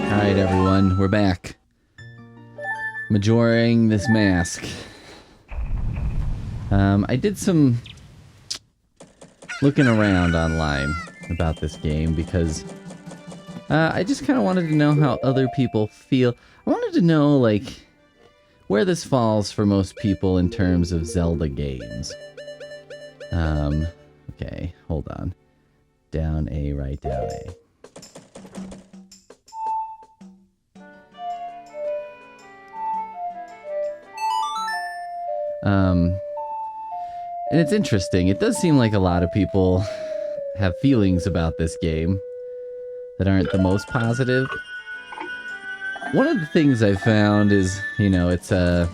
Alright everyone, we're back. Majoring this mask. I did some looking around online about this game because I just kind of wanted to know how other people feel. I wanted to know, like, where this falls for most people in terms of Zelda games. Okay, hold on. Down A, right down A. And it's interesting. It does seem like a lot of people have feelings about this game that aren't the most positive. One of the things I found is, you know, it's one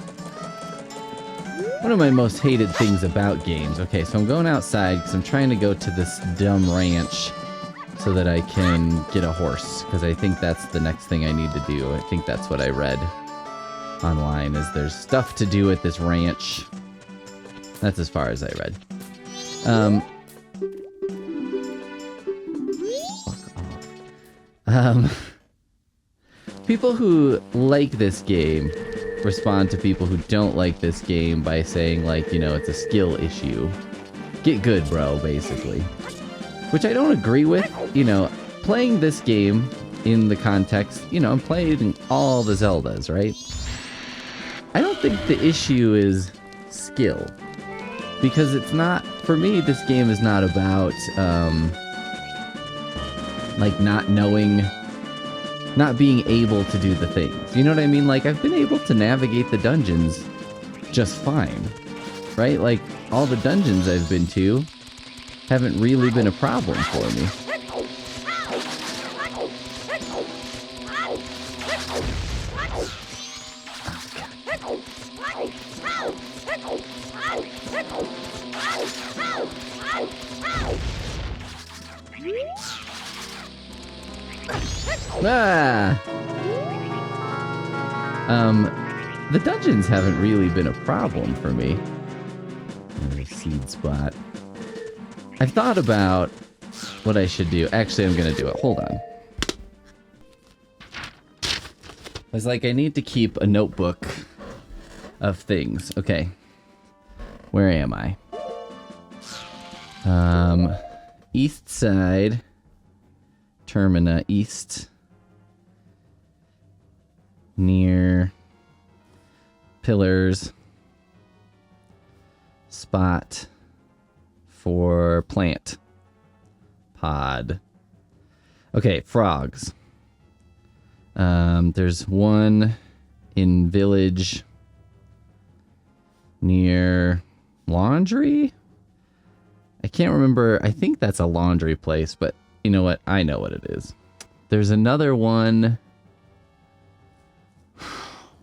of my most hated things about games. Okay, so I'm going outside because I'm trying to go to this dumb ranch so that I can get a horse, because I think that's the next thing I need to do. I think that's what I read online, is there's stuff to do at this ranch. That's as far as I read. People who like this game respond to people who don't like this game by saying, like, you know, it's a skill issue. Get good, bro, basically. Which I don't agree with. You know, playing this game in the context, you know, I'm playing all the Zeldas, right? I don't think the issue is skill. Because it's not, for me, this game is not about, like, not knowing, not being able to do the things. You know what I mean? Like, I've been able to navigate the dungeons just fine, right? Like, all the dungeons I've been to haven't really been a problem for me. Ah! The dungeons haven't really been a problem for me. There's a seed spot. I've thought about what I should do. Actually, I'm gonna do it. Hold on. I was like, I need to keep a notebook of things. Okay. Where am I? East side. Termina east. Near pillars. Spot for plant. Pod. Okay, frogs. There's one in village near laundry? I can't remember. I think that's a laundry place, but you know what? I know what it is. There's another one.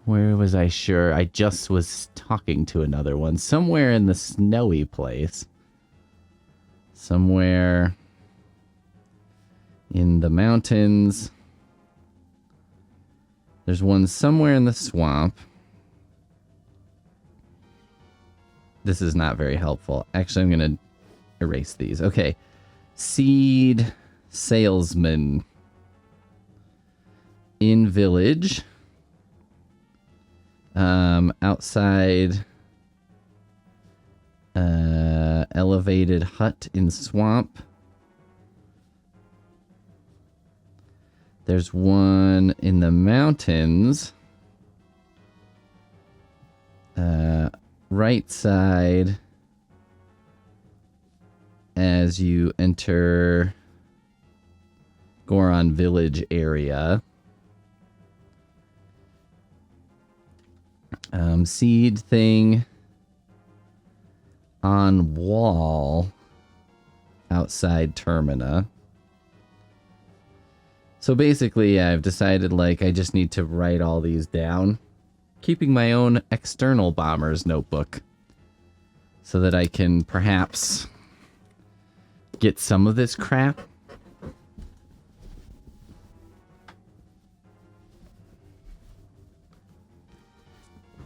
Where was I sure? I just was talking to another one. Somewhere in the snowy place. Somewhere in the mountains. There's one somewhere in the swamp. This is not very helpful. Actually, I'm going to erase these. Okay. Seed salesman in village. Outside elevated hut in swamp. There's one in the mountains. Right side as you enter Goron Village area. Seed thing on wall outside Termina. So basically, I've decided, like, I just need to write all these down, keeping my own external bomber's notebook so that I can perhaps get some of this crap.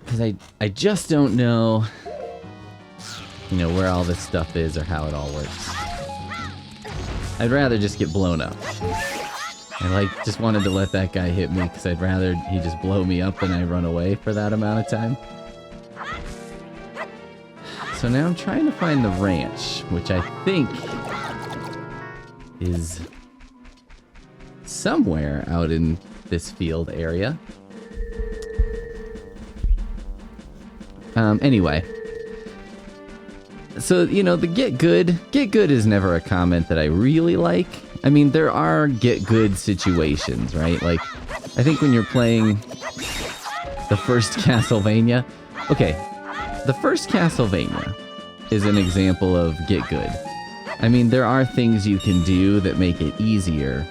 Because I just don't know, you know, where all this stuff is or how it all works. I'd rather just get blown up. I like just wanted to let that guy hit me because I'd rather he just blow me up than I run away for that amount of time. So now I'm trying to find the ranch, which I think is somewhere out in this field area. Anyway. So, you know, the get good is never a comment that I really like. I mean, there are get good situations, right? Like, I think when you're playing the first Castlevania, okay, the first Castlevania is an example of get good. I mean, there are things you can do that make it easier.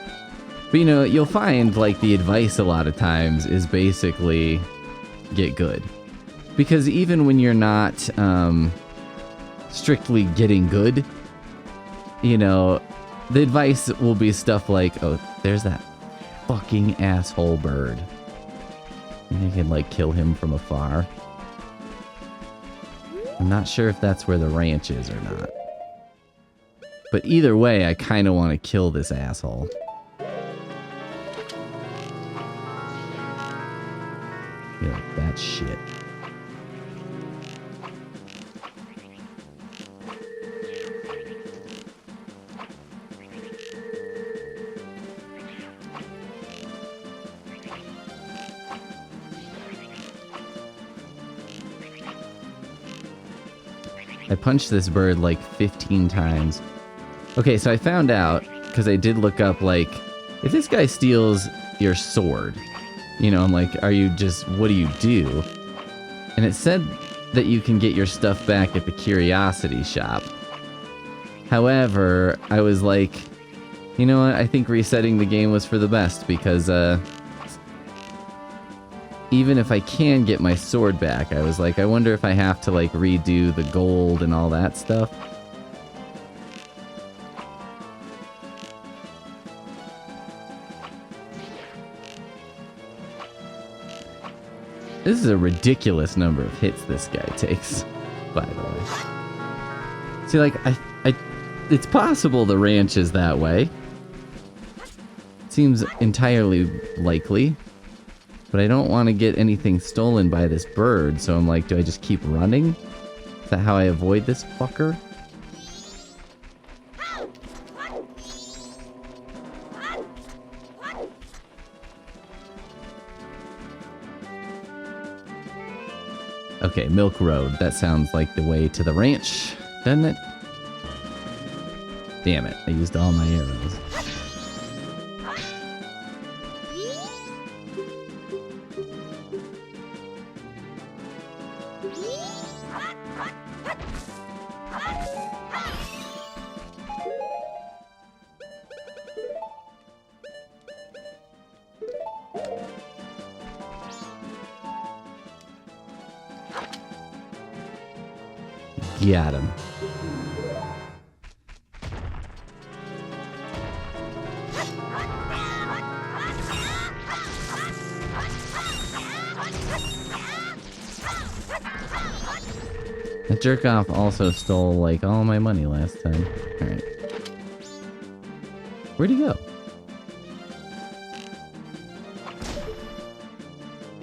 But, you know, you'll find, like, the advice a lot of times is basically get good. Because even when you're not strictly getting good, you know, the advice will be stuff like, oh, there's that fucking asshole bird. And you can, like, kill him from afar. I'm not sure if that's where the ranch is or not. But either way, I kind of want to kill this asshole. You like that shit. I punched this bird like 15 times. Okay, so I found out, because I did look up, like, if this guy steals your sword, you know, I'm like, what do you do? And it said that you can get your stuff back at the curiosity shop. However, I was like, you know what, I think resetting the game was for the best, because, even if I can get my sword back, I was like, I wonder if I have to, like, redo the gold and all that stuff. This is a ridiculous number of hits this guy takes, by the way. See, like, it's possible the ranch is that way. Seems entirely likely. But I don't want to get anything stolen by this bird, so I'm like, do I just keep running? Is that how I avoid this fucker? Okay, Milk Road. That sounds like the way to the ranch, doesn't it? Damn it, I used all my arrows. Got him. The jerk-off also stole, like, all my money last time. Alright. Where'd he go?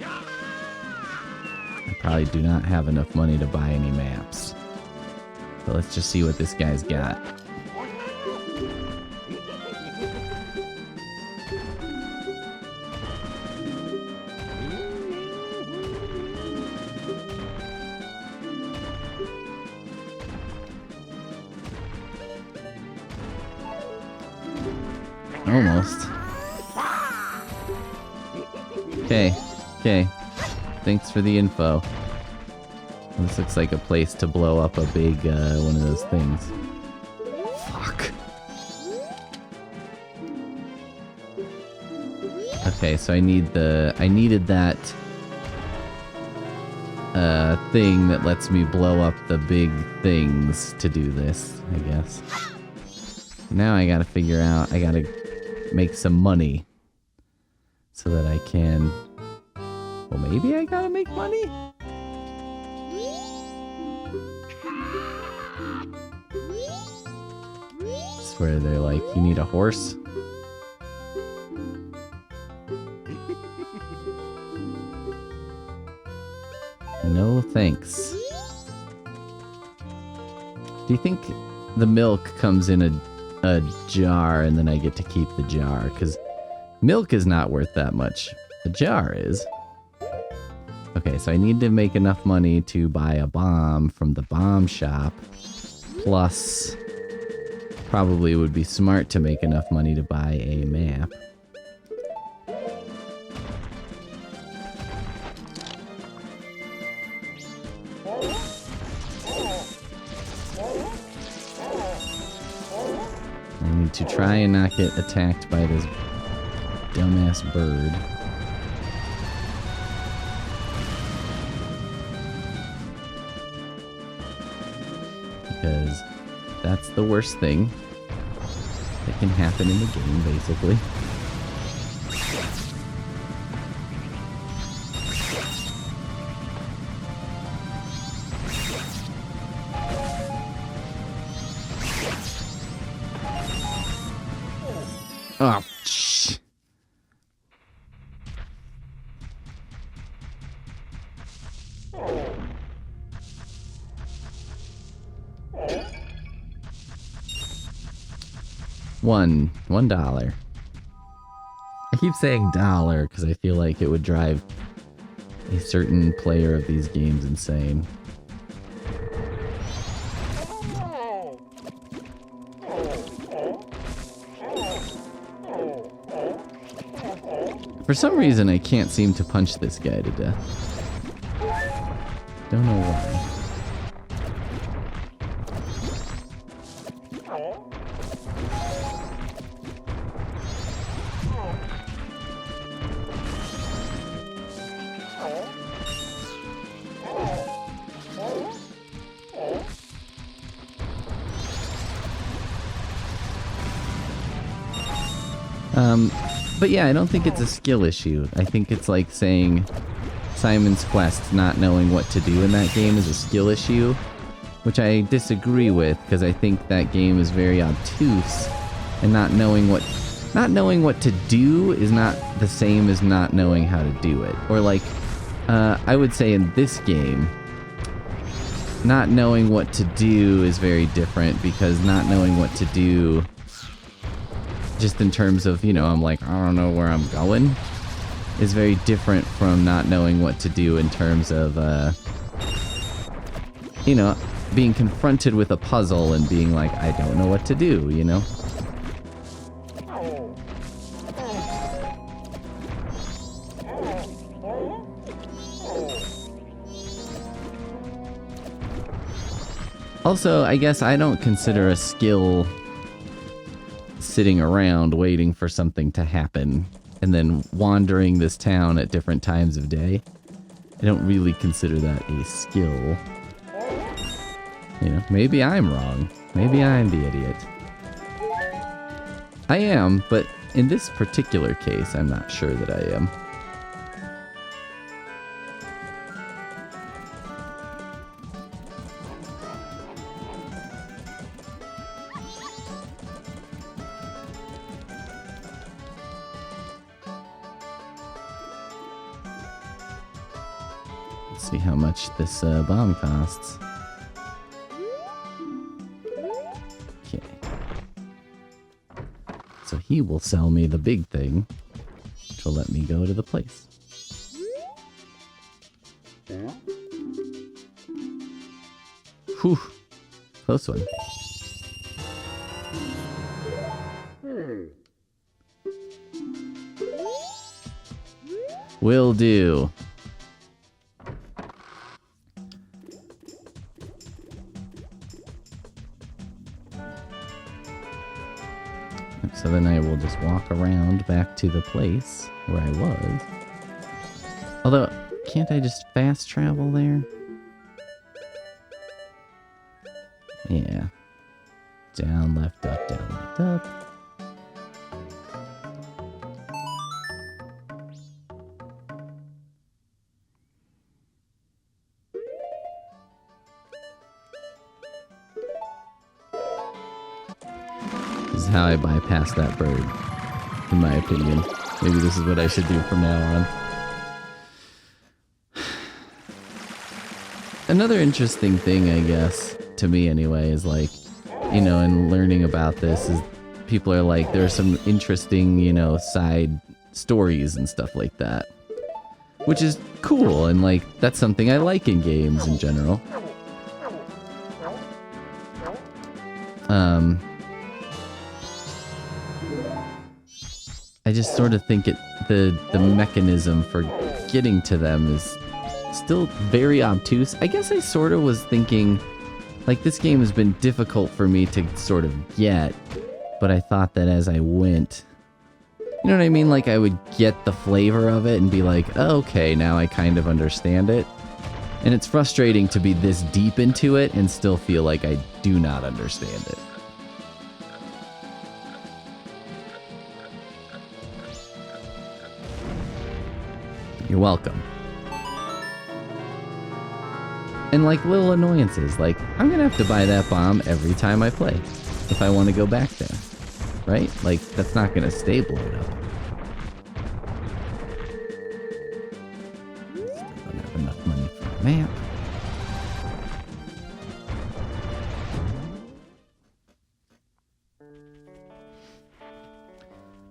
I probably do not have enough money to buy any maps. But let's just see what this guy's got. Almost. Okay. Okay. Thanks for the info. This looks like a place to blow up a big, one of those things. Fuck. Okay, so I needed that, thing that lets me blow up the big things to do this, I guess. Now I gotta figure out, I gotta make some money so that I can, well, maybe I gotta make money? Where they're like, you need a horse? No thanks. Do you think the milk comes in a jar and then I get to keep the jar? Because milk is not worth that much. A jar is. Okay, so I need to make enough money to buy a bomb from the bomb shop. Plus, probably would be smart to make enough money to buy a map. I need to try and not get attacked by this dumbass bird. Because that's the worst thing that can happen in the game, basically. Oh, shh. $1. I keep saying dollar because I feel like it would drive a certain player of these games insane. For some reason, I can't seem to punch this guy to death. Don't know why. But yeah, I don't think it's a skill issue. I think it's like saying Simon's Quest not knowing what to do in that game is a skill issue, which I disagree with because I think that game is very obtuse, and not knowing what to do is not the same as not knowing how to do it. Or like, I would say in this game, not knowing what to do is very different because not knowing what to do, just in terms of, you know, I'm like, I don't know where I'm going, is very different from not knowing what to do in terms of, you know, being confronted with a puzzle and being like, I don't know what to do, you know? Also, I guess I don't consider a skill sitting around waiting for something to happen and then wandering this town at different times of day. I don't really consider that a skill. You know, maybe I'm wrong. Maybe I'm the idiot. I am, but in this particular case, I'm not sure that I am. See how much this bomb costs. Okay. So he will sell me the big thing, which will let me go to the place. Whew. Close one. Will do. So then I will just walk around back to the place where I was. Although, can't I just fast travel there? Yeah. Down, left, up, down, left, up. This is how I bypass that bird, in my opinion. Maybe this is what I should do from now on. Another interesting thing, I guess, to me anyway, is like, you know, in learning about this is people are like, there are some interesting, you know, side stories and stuff like that. Which is cool, and like, that's something I like in games in general. I just sort of think the mechanism for getting to them is still very obtuse. I guess I sort of was thinking, like, this game has been difficult for me to sort of get, but I thought that as I went, you know what I mean? Like, I would get the flavor of it and be like, oh, okay, now I kind of understand it. And it's frustrating to be this deep into it and still feel like I do not understand it. You're welcome. And like little annoyances, like I'm gonna have to buy that bomb every time I play if I want to go back there, right? Like that's not gonna stay blown up. Still don't have enough money for a map.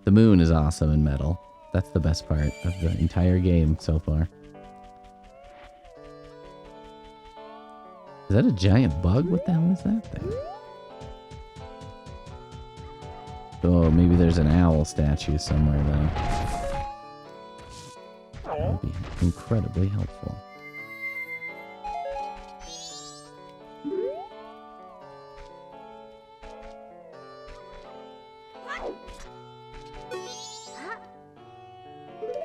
The moon is awesome in Metal. That's the best part of the entire game so far. Is that a giant bug? What the hell is that thing? Oh, maybe there's an owl statue somewhere, though. That would be incredibly helpful.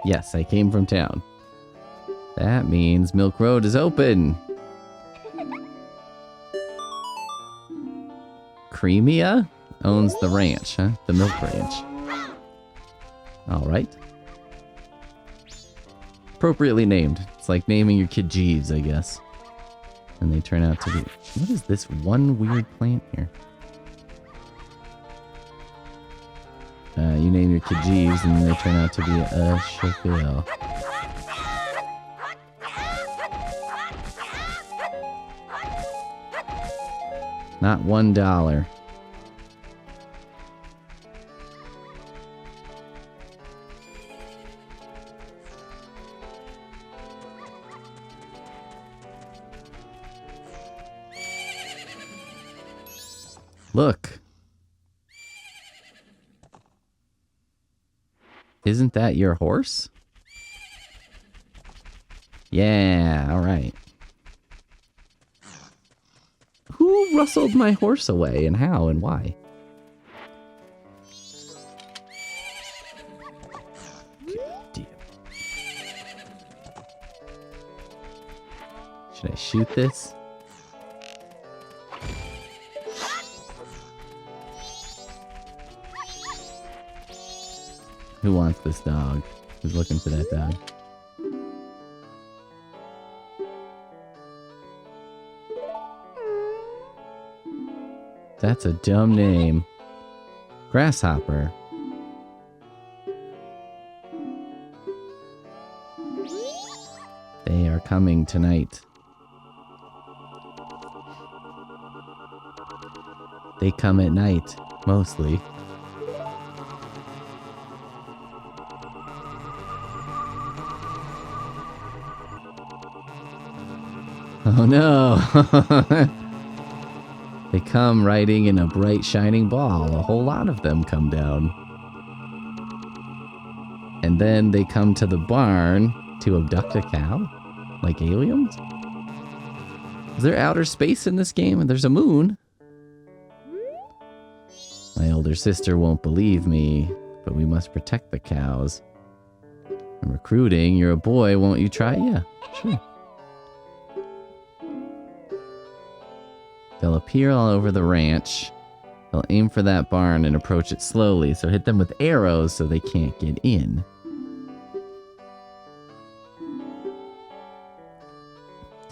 Yes, I came from town. That means Milk Road is open. Creamia owns the ranch, huh? The milk ranch. Alright. Appropriately named. It's like naming your kid Jeeves, I guess. And they turn out to be... What is this one weird plant here? You name your kid Jeeves, and then they turn out to be a Chevelle. Not $1. Look. Isn't that your horse? Yeah, alright. Who rustled my horse away, and how, and why? Should I shoot this? Who wants this dog? Who's looking for that dog? That's a dumb name. Grasshopper. They are coming tonight. They come at night, mostly. Oh no! They come riding in a bright shining ball. A whole lot of them come down. And then they come to the barn to abduct a cow? Like aliens? Is there outer space in this game? There's a moon. My older sister won't believe me, but we must protect the cows. I'm recruiting. You're a boy. Won't you try? Yeah, sure. They'll appear all over the ranch. They'll aim for that barn and approach it slowly, so hit them with arrows so they can't get in.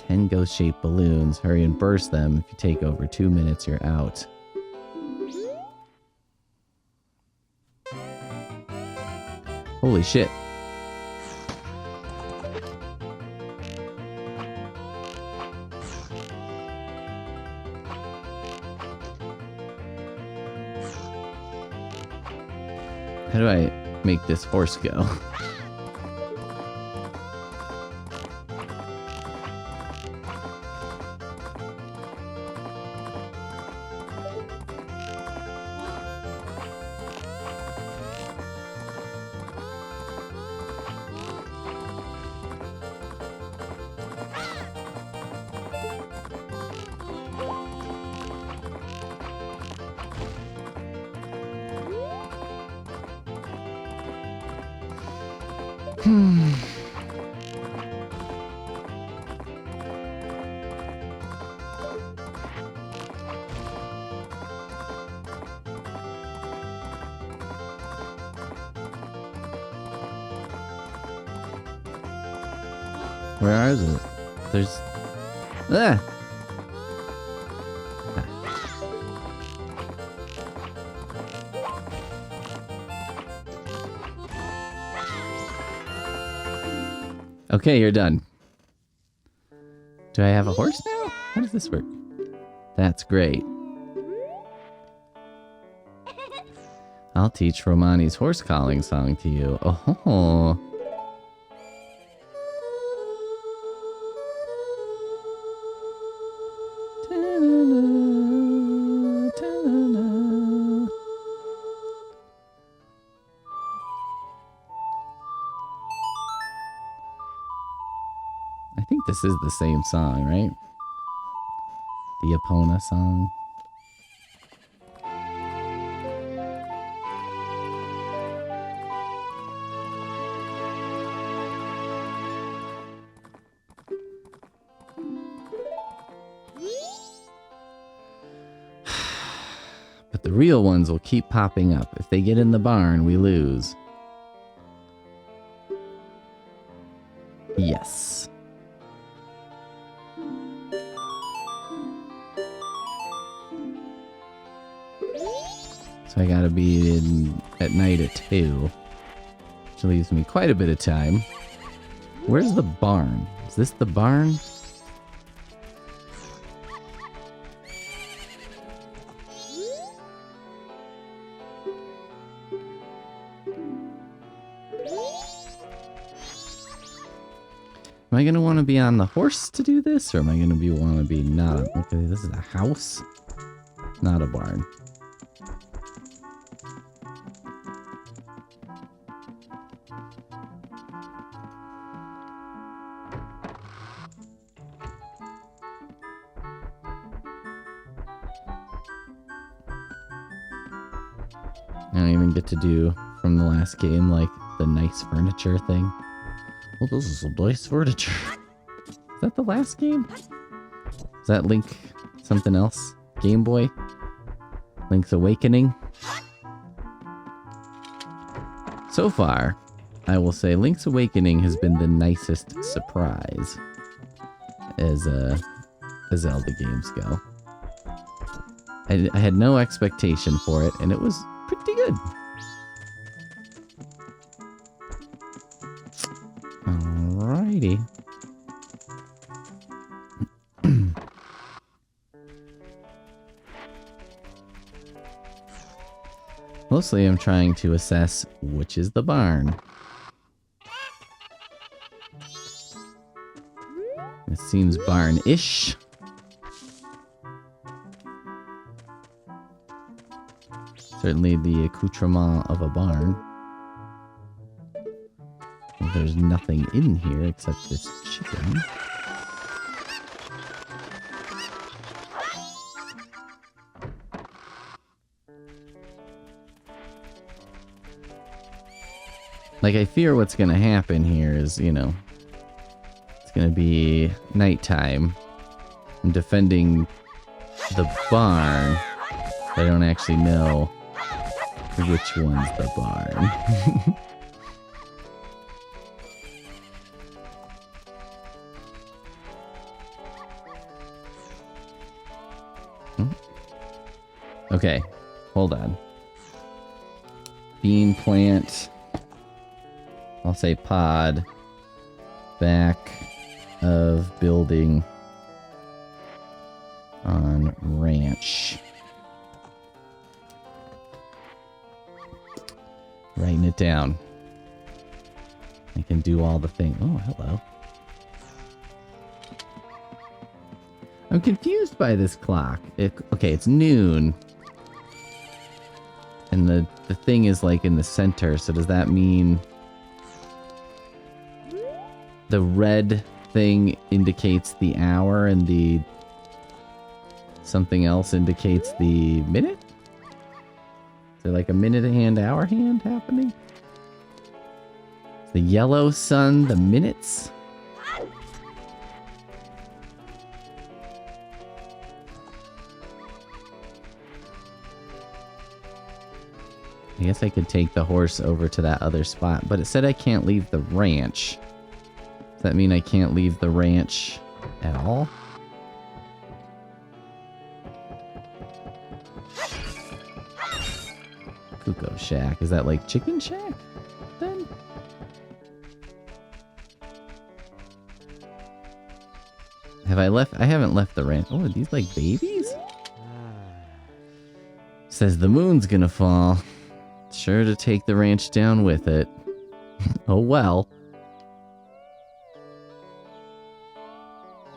Ten ghost-shaped balloons. Hurry and burst them. If you take over 2 minutes, you're out. Holy shit. How do I make this horse go? Where are the... There's... Ah! Okay, you're done. Do I have a horse now? How does this work? That's great. I'll teach Romani's horse calling song to you. Oh. I think this is the same song, right? The Epona song. But the real ones will keep popping up. If they get in the barn, we lose. Yes. So I gotta be in at night at 2. Which leaves me quite a bit of time. Where's the barn? Is this the barn? Am I going to want to be on the horse to do this? Or am I going to want to be not on... Okay, this is a house. Not a barn. I don't even get to do from the last game, like, the nice furniture thing. Well, this is some nice furniture. Is that the last game? Is that Link something else? Game Boy? Link's Awakening? So far, I will say Link's Awakening has been the nicest surprise as Zelda games go. I had no expectation for it, and it was pretty good. Alrighty. Mostly I'm trying to assess which is the barn. It seems barn-ish. Certainly the accoutrement of a barn. Well, there's nothing in here except this chicken. Like, I fear what's gonna happen here is, you know, it's gonna be nighttime. I'm defending the barn. I don't actually know which one's the barn. Okay, hold on. Bean plant. I'll say pod. Back of building on ranch. Writing it down. I can do all the things. Oh, hello. I'm confused by this clock. Okay, it's noon. And the thing is like in the center, so does that mean the red thing indicates the hour and the something else indicates the minute? Is there like a minute hand, hour hand happening? The yellow sun, the minutes? I guess I could take the horse over to that other spot, but it said I can't leave the ranch. Does that mean I can't leave the ranch at all? Cuckoo Shack. Is that like Chicken Shack then? Have I left? I haven't left the ranch. Oh, are these like babies? Says the moon's gonna fall. Sure to take the ranch down with it. Oh well.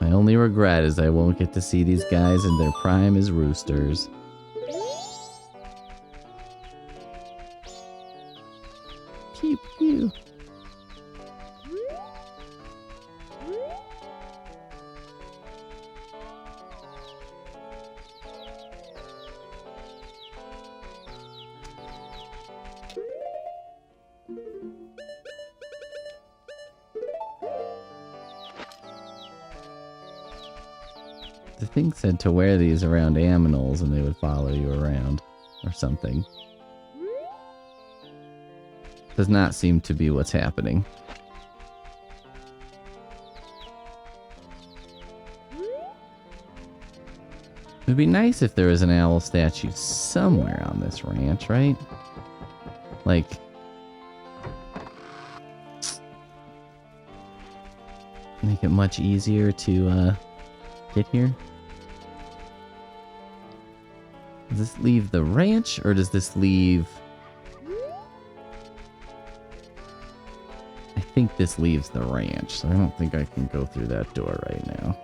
My only regret is I won't get to see these guys in their prime as roosters. Pew pew. The thing said to wear these around aminals and they would follow you around or something. Does not seem to be what's happening. It'd be nice if there was an owl statue somewhere on this ranch, right? Like, make it much easier to get here. Does this leave the ranch or does this leave... I think this leaves the ranch, so I don't think I can go through that door right now.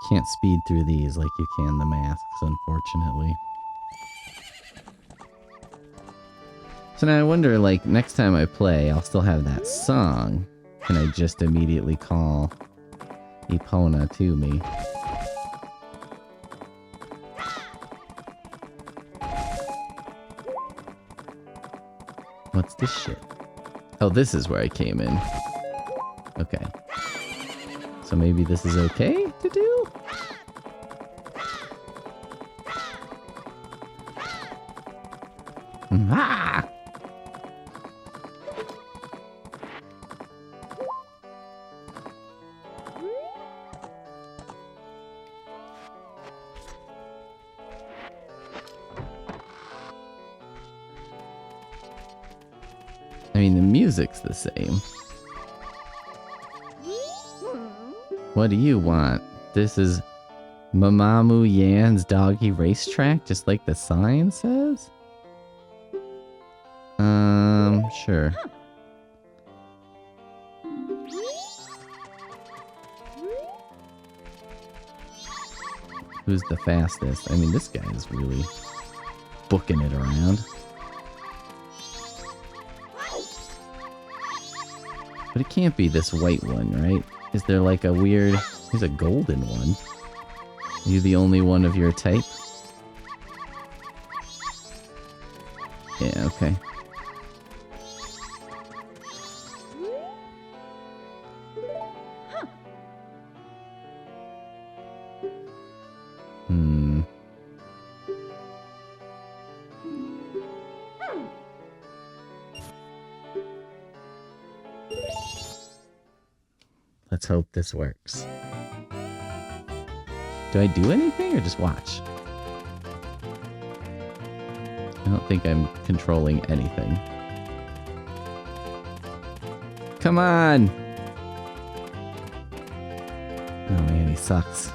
Can't speed through these like you can the masks, unfortunately. So now I wonder, like, next time I play, I'll still have that song. Can I just immediately call Epona to me? What's this shit? Oh, this is where I came in. Okay. So maybe this is okay to do? Ah! I mean, the music's the same. What do you want? This is Mamamoo Yan's doggy racetrack, just like the sign says? Sure. Who's the fastest? I mean, this guy is really booking it around. But it can't be this white one, right? Is there like a weird... There's a golden one. Are you the only one of your type? Yeah, okay. Let's hope this works. Do I do anything or just watch? I don't think I'm controlling anything. Come on! Oh man, he sucks.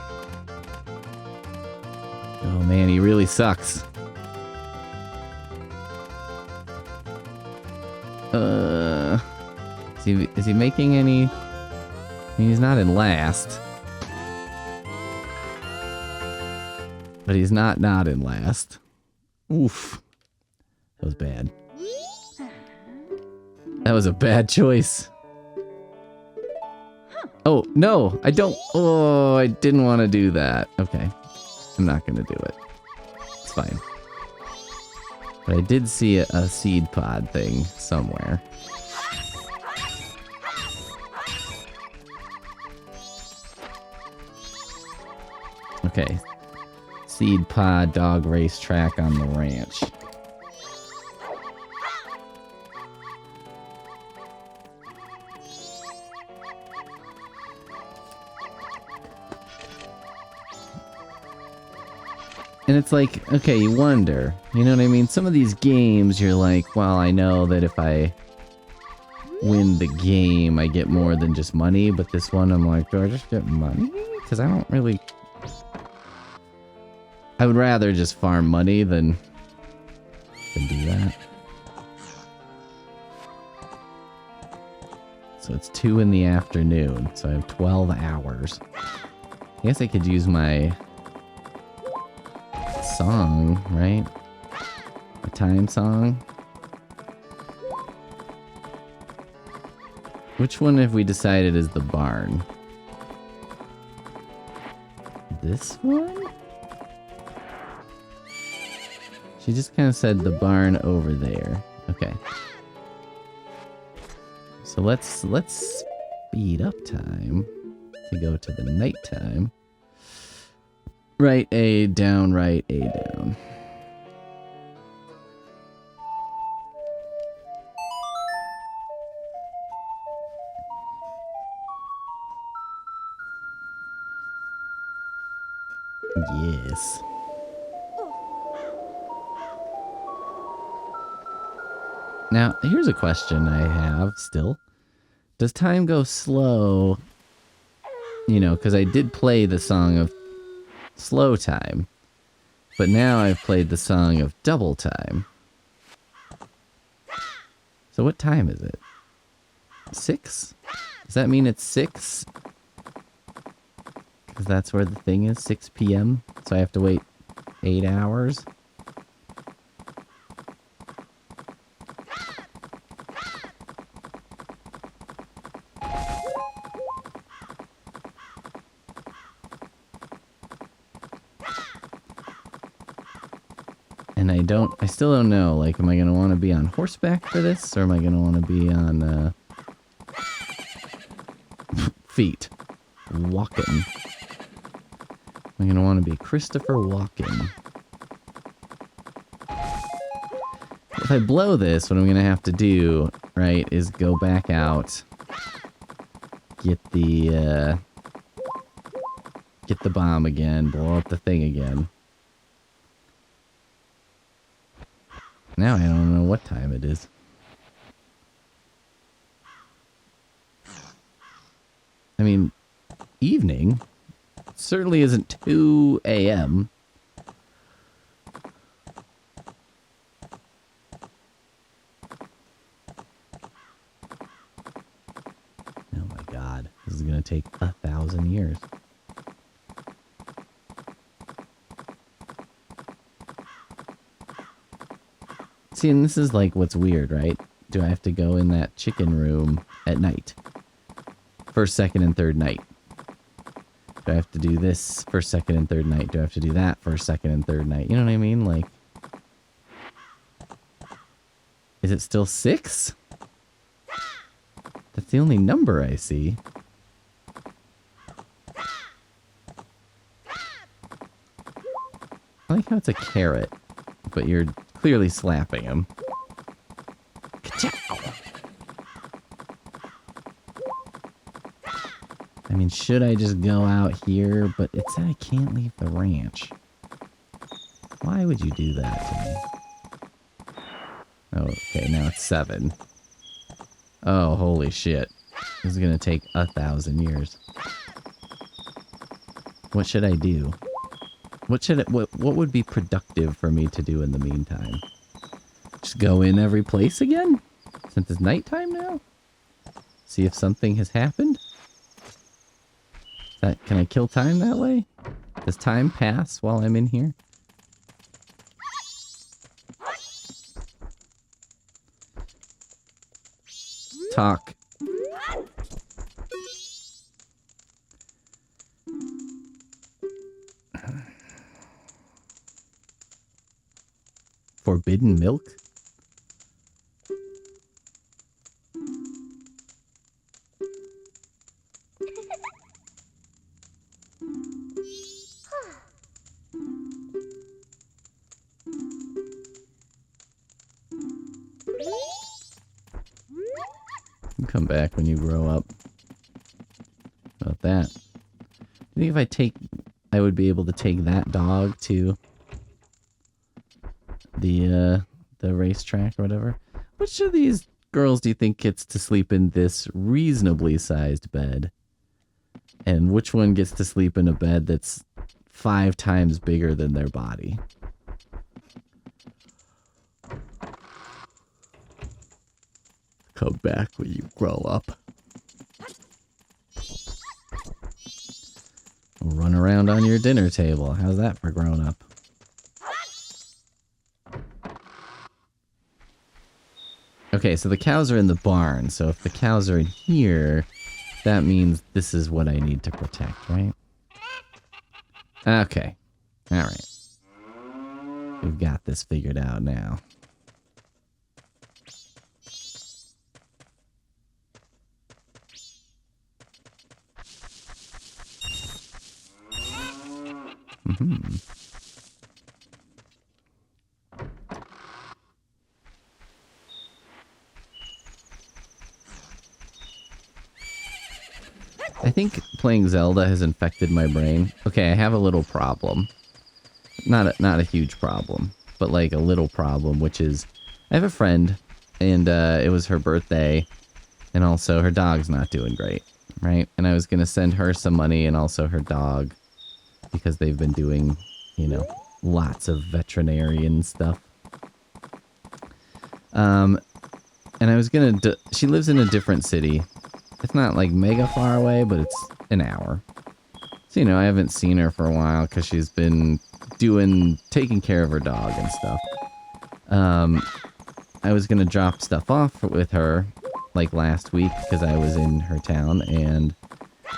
Oh man, he really sucks. Is he making any... I mean, he's not in last. But he's not in last. Oof. That was bad. That was a bad choice. Oh, no, I don't... Oh, I didn't want to do that. Okay. I'm not going to do it. It's fine. But I did see a seed pod thing somewhere. Okay. Seed pod dog race track on the ranch. And it's like, okay, you wonder, you know what I mean? Some of these games, you're like, well, I know that if I win the game, I get more than just money. But this one, I'm like, do I just get money? Because I don't really... I would rather just farm money than do that. So it's 2 in the afternoon, so I have 12 hours. I guess I could use my... song, right? A time song. Which one have we decided is the barn? This one? She just kind of said the barn over there. Okay. So let's speed up time to go to the nighttime. Right A down, right A down. Yes. Now, here's a question I have still. Does time go slow? You know, because I did play the song of slow time, but now I've played the song of double time. So what time is it? 6? Does that mean it's 6? Because that's where the thing is, 6 p.m. So I have to wait 8 hours. And I still don't know, like, am I going to want to be on horseback for this, or am I going to want to be on, feet? Walking. I'm going to want to be Christopher Walken. If I blow this, what I'm going to have to do, right, is go back out, get the bomb again, blow up the thing again. Now I don't know what time it is. I mean, evening. It certainly isn't 2 a.m. Oh my god. This is going to take 1,000 years. See, and this is like what's weird, right? Do I have to go in that chicken room at night? First, second, and third night. Do I have to do this first, second, and third night? Do I have to do that first, second, and third night? You know what I mean? Like, is it still 6? That's the only number I see. I like how it's a carrot, but you're clearly slapping him. Ka-chow! I mean, should I just go out here? But it said I can't leave the ranch. Why would you do that to me? Oh, okay, now it's 7. Oh, holy shit. This is gonna take 1,000 years. What should I do? What would be productive for me to do in the meantime? Just go in every place again? Since it's nighttime now? See if something has happened? Can I kill time that way? Does time pass while I'm in here? Talk. Forbidden milk? Come back when you grow up. About that. I think if I would be able to take that dog to the racetrack or whatever. Which of these girls do you think gets to sleep in this reasonably sized bed? And which one gets to sleep in a bed that's 5 times bigger than their body? Come back when you grow up. Run around on your dinner table. How's that for grown up? Okay, so the cows are in the barn. So if the cows are in here, that means this is what I need to protect, right? Okay. All right. We've got this figured out now. Mm-hmm. I think playing Zelda has infected my brain. Okay, I have a little problem. Not a huge problem, but like a little problem, which is I have a friend, and it was her birthday, and also her dog's not doing great, right? And I was gonna send her some money and also her dog, because they've been doing, you know, lots of veterinarian stuff. And I was gonna she lives in a different city. It's not like mega far away, but it's an hour. So, you know, I haven't seen her for a while because she's been taking care of her dog and stuff. I was gonna drop stuff off with her like last week because I was in her town, and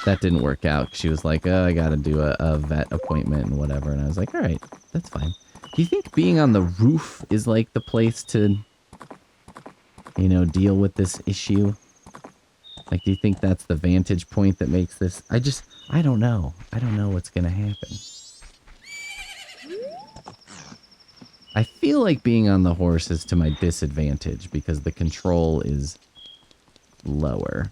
that didn't work out. She was like, oh, I gotta do a vet appointment and whatever. And I was like, all right, that's fine. Do you think being on the roof is like the place to, you know, deal with this issue? Like, do you think that's the vantage point that makes this? I don't know. I don't know what's gonna happen. I feel like being on the horse is to my disadvantage because the control is lower.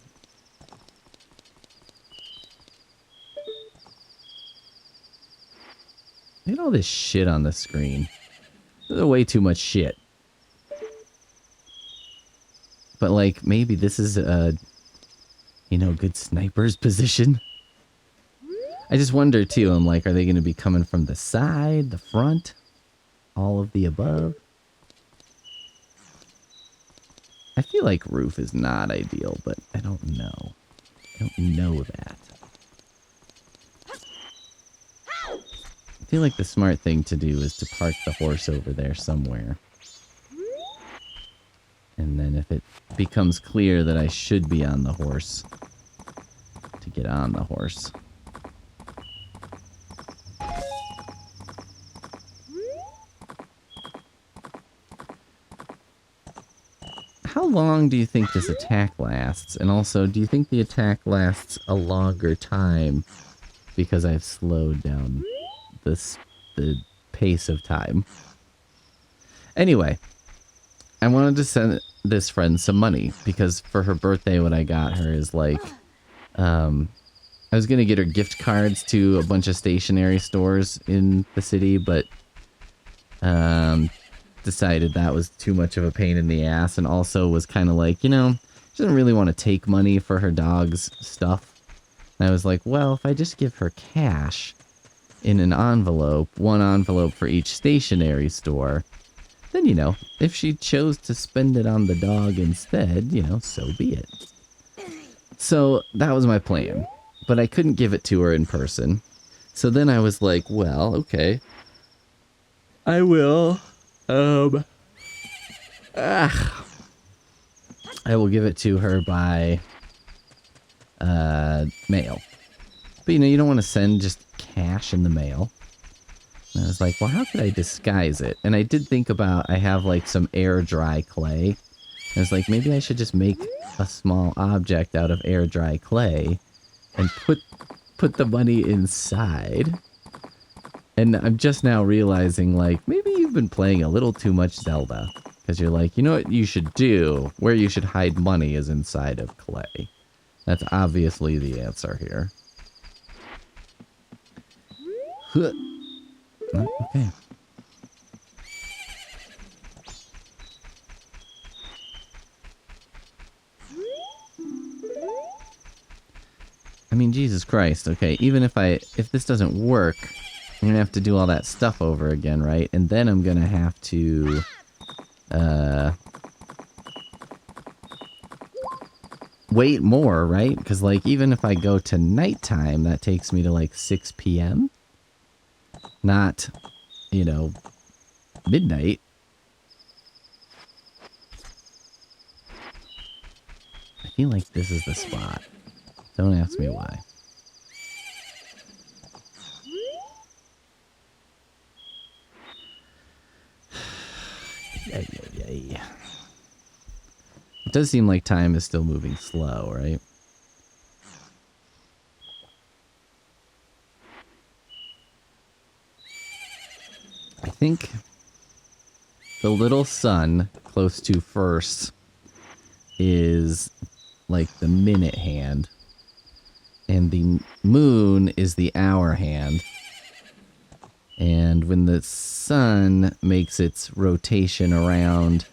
Look at all this shit on the screen. There's way too much shit. But, like, maybe this is a, you know, good sniper's position. I just wonder, too, I'm like, are they going to be coming from the side, the front, all of the above? I feel like roof is not ideal, but I don't know. I don't know that. I feel like the smart thing to do is to park the horse over there somewhere. And then if it becomes clear that I should be on the horse, to get on the horse. How long do you think this attack lasts? And also, do you think the attack lasts a longer time because I've slowed down the pace of time? Anyway, I wanted to send this friend some money because for her birthday, what I got her is like, I was going to get her gift cards to a bunch of stationery stores in the city, but decided that was too much of a pain in the ass, and also was kind of like, you know, She doesn't really want to take money for her dog's stuff. And I was like, well, if I just give her cash in an envelope, one envelope for each stationery store, then, you know, if she chose to spend it on the dog instead, you know, so be it. So that was my plan. But I couldn't give it to her in person. So then I was like, well, okay. I will, I will give it to her by mail. But you know, you don't want to send just cash in the mail. And I was like, well, how could I disguise it? And I did think about, I have like some air dry clay. And I was like, maybe I should just make a small object out of air dry clay and put the money inside. And I'm just now realizing, like, maybe you've been playing a little too much Zelda. Because you're like, you know what you should do? Where you should hide money is inside of clay. That's obviously the answer here. Huh. Oh, okay. I mean, Jesus Christ. Okay, even if this doesn't work, I'm gonna have to do all that stuff over again, right? And then I'm gonna have to, wait more, right? Because, like, even if I go to nighttime, that takes me to, like, 6 p.m. Not, you know, midnight. I feel like this is the spot. Don't ask me why. It does seem like time is still moving slow, right? I think the little sun close to first is like the minute hand, and the moon is the hour hand. And when the sun makes its rotation around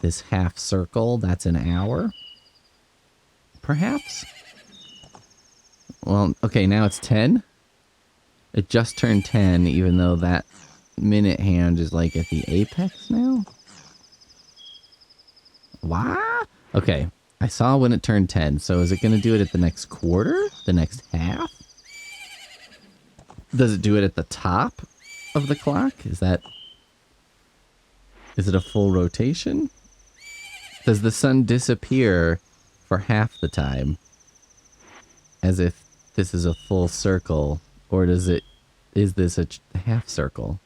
this half circle, that's an hour? Perhaps? Well, okay, now it's 10. It just turned 10, even though that minute hand is like at the apex now? What? Okay, I saw when it turned 10, so is it going to do it at the next quarter? The next half? Does it do it at the top of the clock? Is it a full rotation? Does the sun disappear for half the time? As if this is a full circle, or is this a half circle?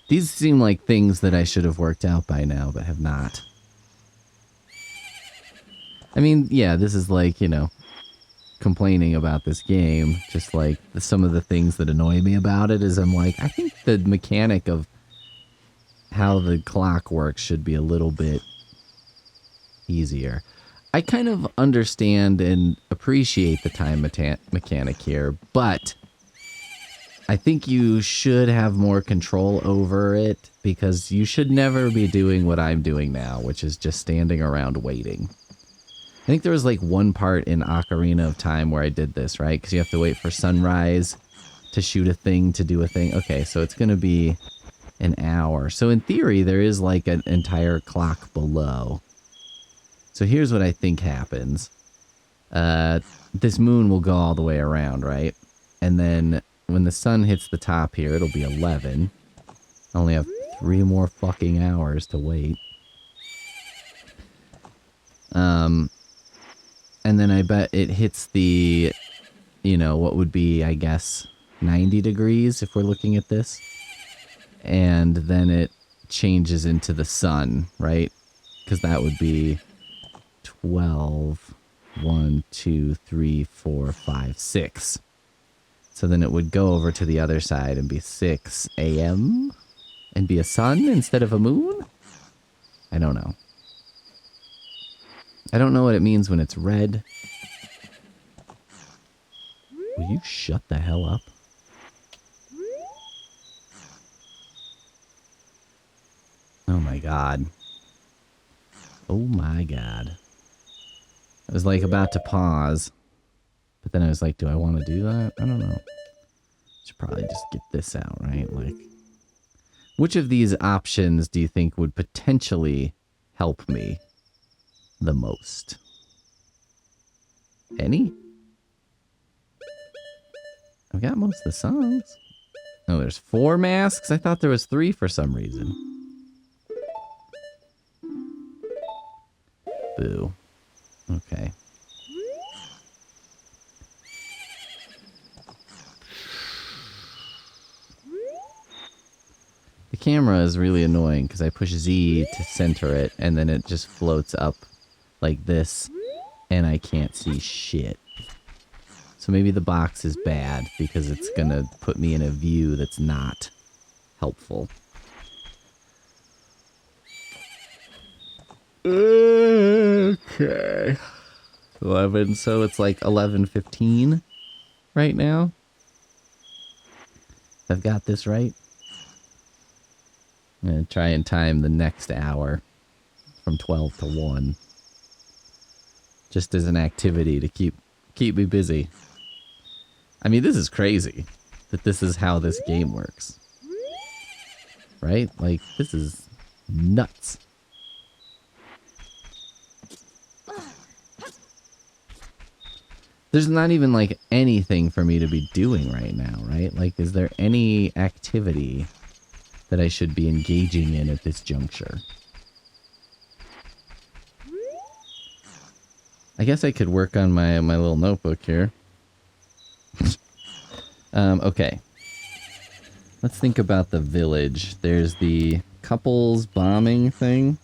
These seem like things that I should have worked out by now, but have not. I mean, yeah, this is like, you know, complaining about this game. Just like some of the things that annoy me about it is I'm like, I think the mechanic of how the clock works should be a little bit easier. I kind of understand and appreciate the time mechanic here, but I think you should have more control over it, because you should never be doing what I'm doing now, which is just standing around waiting. I think there was like one part in Ocarina of Time where I did this, right? Because you have to wait for sunrise to shoot a thing, to do a thing. Okay, so it's going to be an hour. So in theory, there is like an entire clock below. So here's what I think happens. This moon will go all the way around, right? And then when the sun hits the top here, it'll be 11. I only have 3 more fucking hours to wait. And then I bet it hits the, you know, what would be, I guess, 90 degrees if we're looking at this. And then it changes into the sun, right? Because that would be 12, 1, 2, 3, 4, 5, 6. So then it would go over to the other side and be 6 a.m. and be a sun instead of a moon? I don't know. I don't know what it means when it's red. Will you shut the hell up? Oh my god. Oh my god. I was like about to pause. But then I was like, do I want to do that? I don't know. Should probably just get this out, right? Like, which of these options do you think would potentially help me the most? Any? I've got most of the songs. Oh, there's 4 masks? I thought there was 3 for some reason. Boo. Okay. The camera is really annoying because I push Z to center it and then it just floats up like this and I can't see shit. So maybe the box is bad because it's gonna put me in a view that's not helpful. Okay. 11, so it's like 11:15 right now. I've got this right. I'm gonna try and time the next hour from 12 to 1. Just as an activity to keep me busy. I mean, this is crazy that this is how this game works. Right? Like, this is nuts. There's not even, like, anything for me to be doing right now, right? Like, is there any activity that I should be engaging in at this juncture? I guess I could work on my little notebook here. Okay. Let's think about the village. There's the couples bombing thing.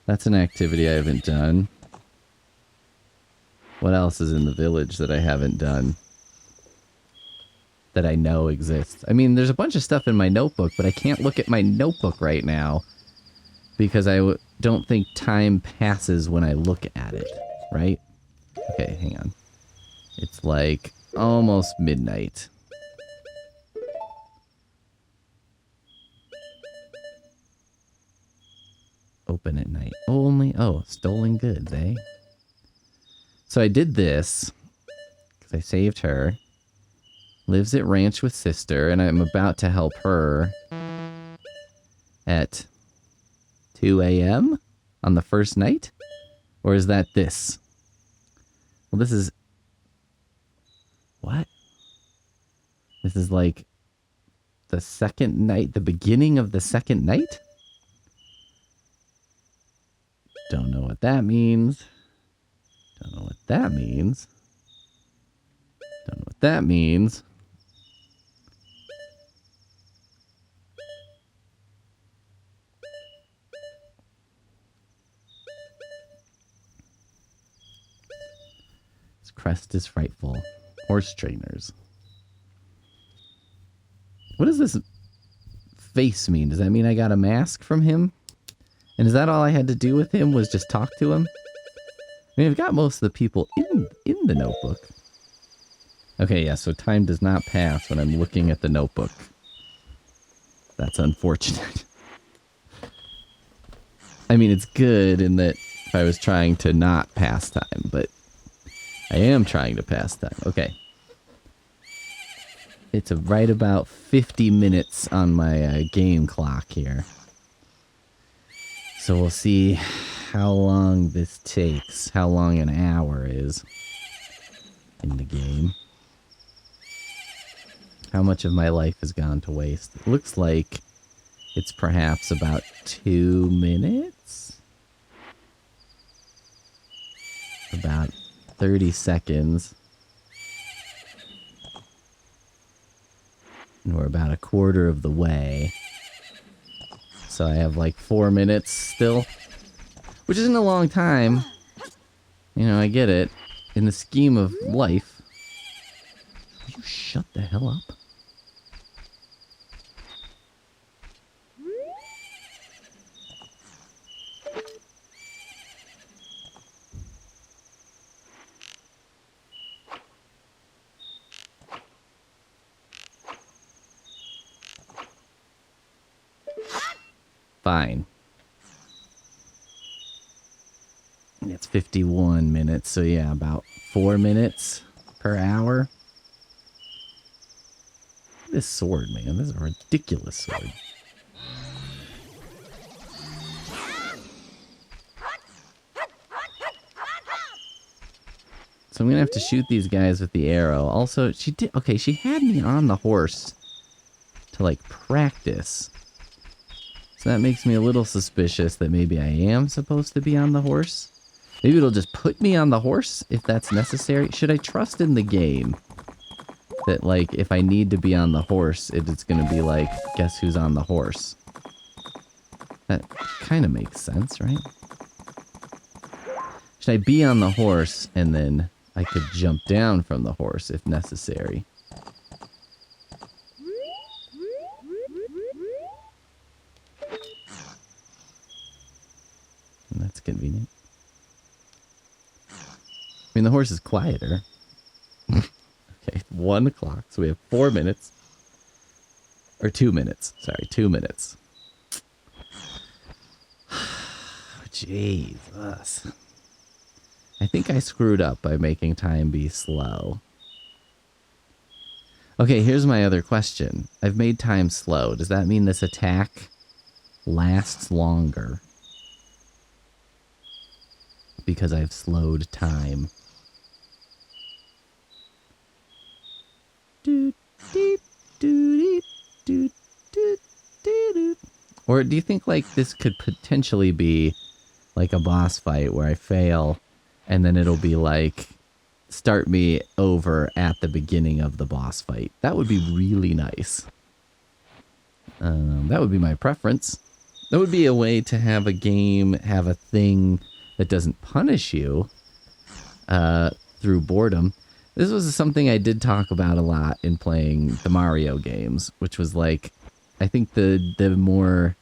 That's an activity I haven't done. What else is in the village that I haven't done? That I know exists. I mean, there's a bunch of stuff in my notebook, but I can't look at my notebook right now because I don't think time passes when I look at it, right? Okay, hang on. It's like almost midnight. Open at night. Only, oh, stolen goods, eh? So I did this because I saved her. Lives at ranch with sister, and I'm about to help her at 2 a.m. on the first night? Or is that this? Well, this is... What? This is like the second night, the beginning of the second night? Don't know what that means. Don't know what that means. Don't know what that means. His crest is frightful. Horse trainers. What does this face mean? Does that mean I got a mask from him? And is that all I had to do with him was just talk to him? I mean, I've got most of the people in the notebook. Okay, yeah, so time does not pass when I'm looking at the notebook. That's unfortunate. I mean, it's good in that if I was trying to not pass time, but I am trying to pass time. Okay. It's right about 50 minutes on my game clock here. So we'll see how long this takes, how long an hour is in the game. How much of my life has gone to waste? It looks like it's perhaps about 2 minutes? About 30 seconds. And we're about a quarter of the way. So I have like 4 minutes still. Which isn't a long time. You know, I get it. In the scheme of life. Will you shut the hell up? Fine. It's 51 minutes, so yeah, about 4 minutes per hour. This sword, man, this is a ridiculous sword. So I'm gonna have to shoot these guys with the arrow. Also, she had me on the horse to, like, practice. So that makes me a little suspicious that maybe I am supposed to be on the horse. Maybe it'll just put me on the horse if that's necessary. Should I trust in the game that, like, if I need to be on the horse, it's going to be like, guess who's on the horse? That kind of makes sense, right? Should I be on the horse and then I could jump down from the horse if necessary? And that's convenient. I mean, the horse is quieter. Okay, 1 o'clock, so we have 4 minutes. Or 2 minutes. Sorry, 2 minutes. Jesus. I think I screwed up by making time be slow. Okay, here's my other question. I've made time slow. Does that mean this attack lasts longer? Because I've slowed time. Or do you think, like, this could potentially be like a boss fight where I fail and then it'll be like, start me over at the beginning of the boss fight? That would be really nice. That would be my preference. That would be a way to have a game have a thing that doesn't punish you through boredom. This was something I did talk about a lot in playing the Mario games, which was like, I think the more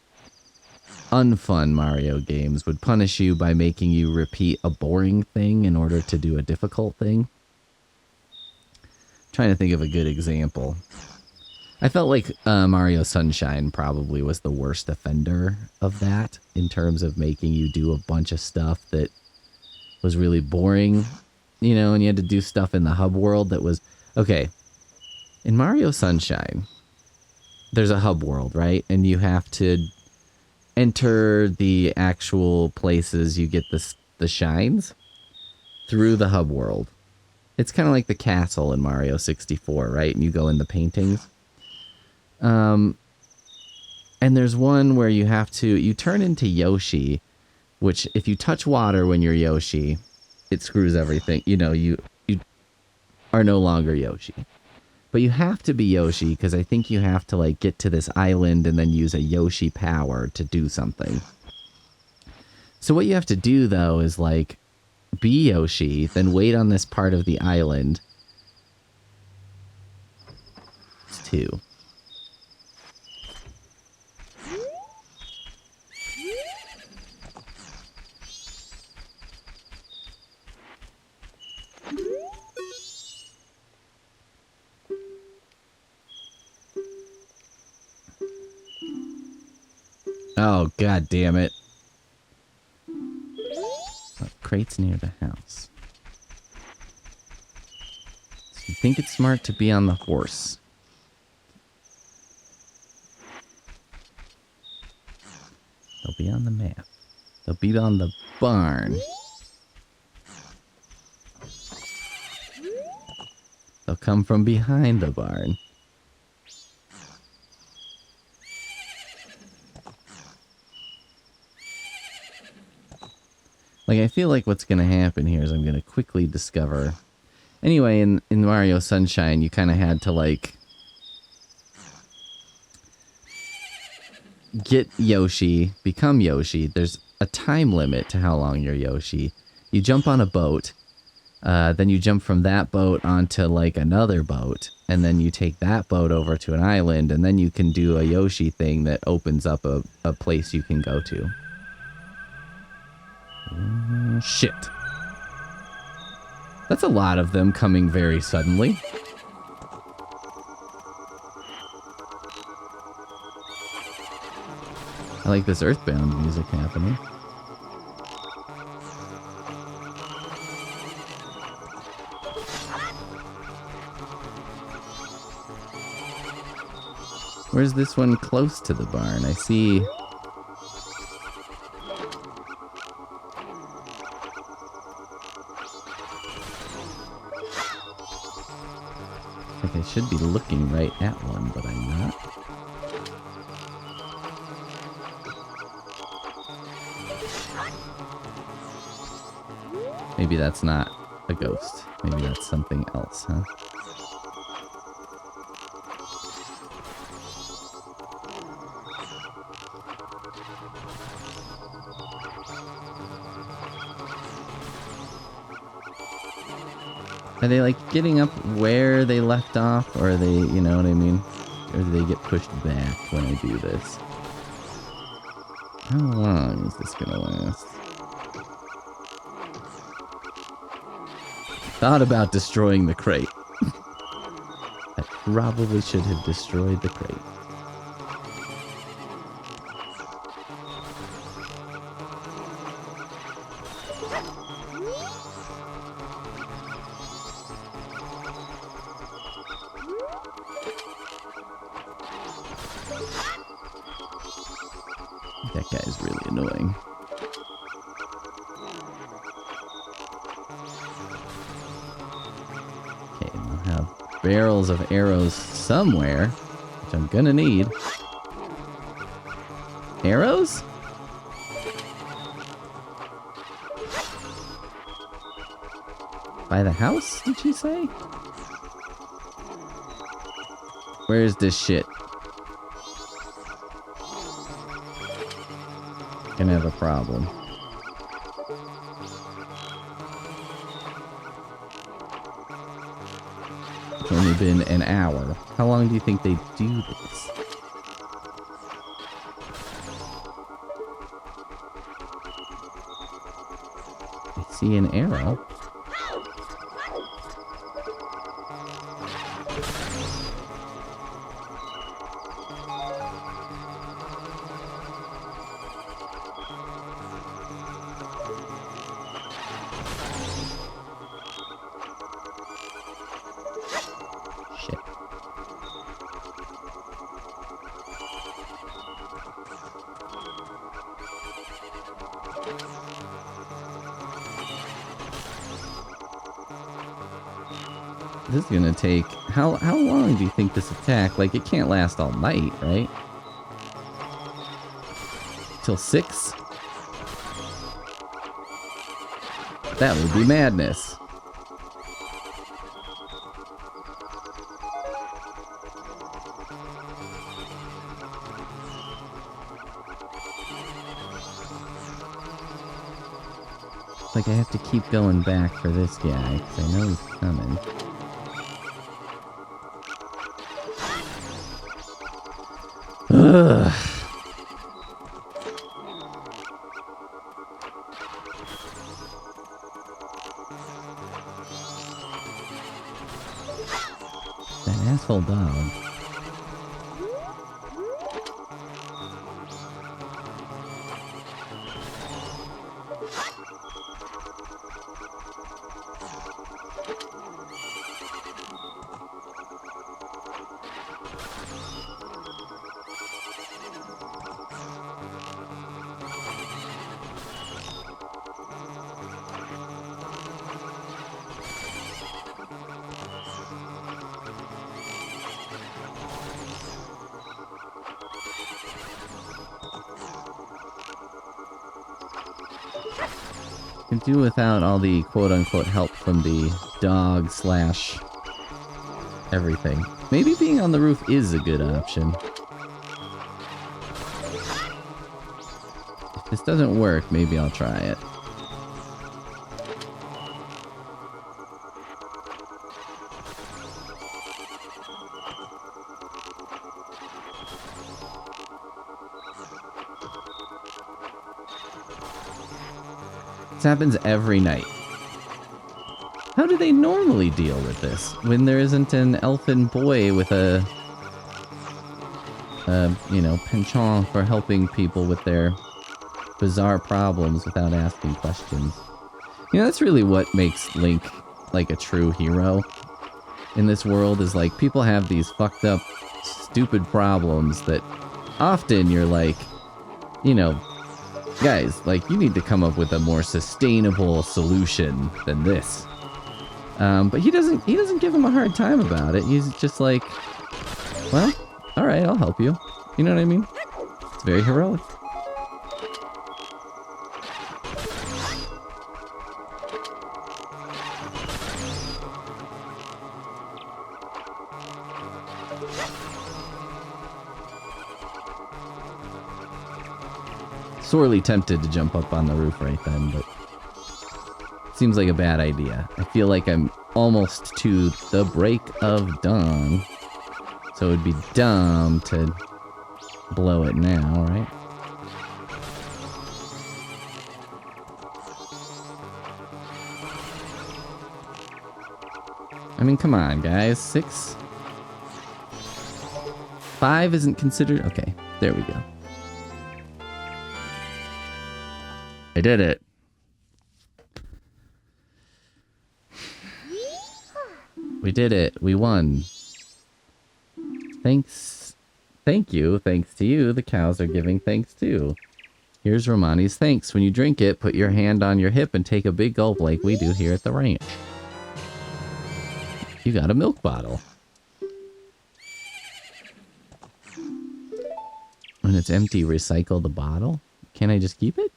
unfun Mario games would punish you by making you repeat a boring thing in order to do a difficult thing. I'm trying to think of a good example. I felt like Mario Sunshine probably was the worst offender of that in terms of making you do a bunch of stuff that was really boring, you know, and you had to do stuff in the hub world that was... Okay, in Mario Sunshine, there's a hub world, right? And you have to enter the actual places you get the shines through the hub world. It's kind of like the castle in Mario 64, right? And you go in the paintings. And there's one where you turn into Yoshi, which if you touch water when you're Yoshi, it screws everything. You know, you are no longer Yoshi. But you have to be Yoshi because I think you have to, like, get to this island and then use a Yoshi power to do something. So what you have to do, though, is, like, be Yoshi, then wait on this part of the island. It's 2. Oh, god damn it. Oh, crate's near the house. So you think it's smart to be on the horse. They'll be on the map. They'll be on the barn. They'll come from behind the barn. Like, I feel like what's going to happen here is I'm going to quickly discover... Anyway, in Mario Sunshine, you kind of had to, like... get Yoshi, become Yoshi. There's a time limit to how long you're Yoshi. You jump on a boat, then you jump from that boat onto, like, another boat, and then you take that boat over to an island, and then you can do a Yoshi thing that opens up a place you can go to. Shit. That's a lot of them coming very suddenly. I like this Earthbound music happening. Where's this one close to the barn? I see... like I should be looking right at one, but I'm not. Maybe that's not a ghost. Maybe that's something else, huh? Are they like getting up where they left off, or are they, you know what I mean? Or do they get pushed back when I do this? How long is this gonna last? Thought about destroying the crate. I probably should have destroyed the crate. That guy's really annoying. Okay, we'll have barrels of arrows somewhere, which I'm gonna need. Arrows? By the house, did she say? Where's this shit? Gonna have a problem. It's only been an hour. How long do you think they do this? I see an arrow. This is gonna take... How long do you think this attack... Like, it can't last all night, right? Till 6? That would be madness. It's like I have to keep going back for this guy, because I know he's coming. Ugh. That asshole dog. Can do without all the quote-unquote help from the dog slash everything. Maybe being on the roof is a good option. If this doesn't work, maybe I'll try it. This happens every night. How do they normally deal with this when there isn't an elfin boy with a you know, penchant for helping people with their bizarre problems without asking questions. You know, that's really what makes Link like a true hero in this world, is like people have these fucked up, stupid problems that often you're like, you know, guys, like you need to come up with a more sustainable solution than this. But he doesn't give him a hard time about it. He's just like, well, all right, I'll help you. You know what I mean? It's very heroic. Sorely tempted to jump up on the roof right then, but seems like a bad idea. I feel like I'm almost to the break of dawn, so it would be dumb to blow it now, right? I mean, come on, guys. 6? 5 isn't considered? Okay, there we go. I did it. We did it. We won. Thanks. Thank you. Thanks to you, the cows are giving thanks too. Here's Romani's thanks. When you drink it, put your hand on your hip and take a big gulp like we do here at the ranch. You got a milk bottle. When it's empty, recycle the bottle? Can I just keep it?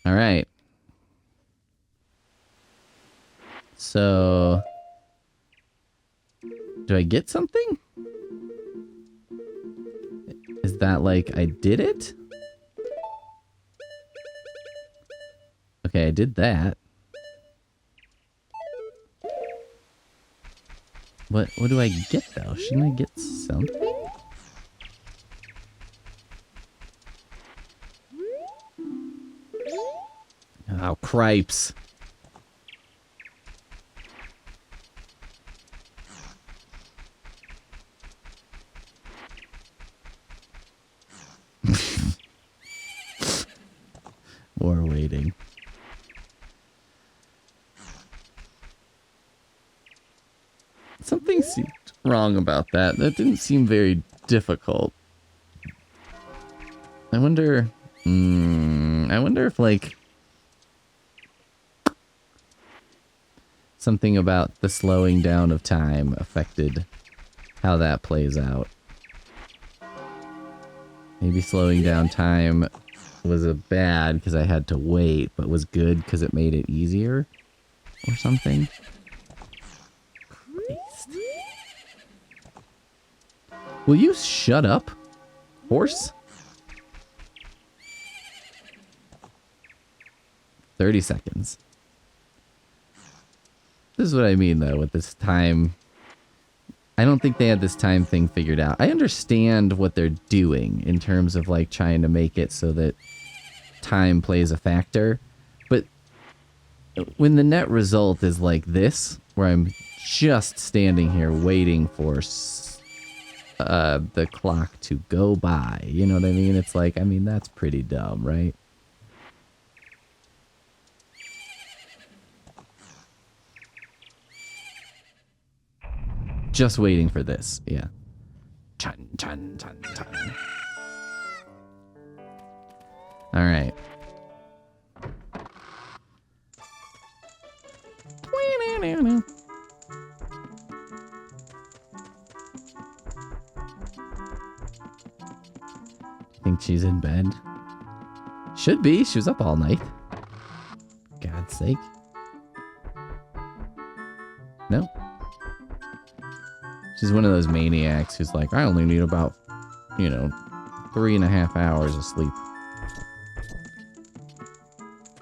Alright. So... do I get something? Is that like I did it? Okay, I did that. What do I get though? Shouldn't I get something? Oh, cripes. More waiting. Something seemed wrong about that. That didn't seem very difficult. I wonder if like something about the slowing down of time affected how that plays out. Maybe slowing down time was a bad because I had to wait, but was good because it made it easier or something. Christ. Will you shut up, horse? 30 seconds. This is what I mean, though, with this time. I don't think they had this time thing figured out. I understand what they're doing in terms of, like, trying to make it so that time plays a factor. But when the net result is like this, where I'm just standing here waiting for the clock to go by, you know what I mean? It's like, I mean, that's pretty dumb, right? Just waiting for this, yeah. Chun, chun, chun, chun. All right. Think she's in bed? Should be. She was up all night. God's sake. No. She's one of those maniacs who's like, I only need about, 3.5 hours of sleep.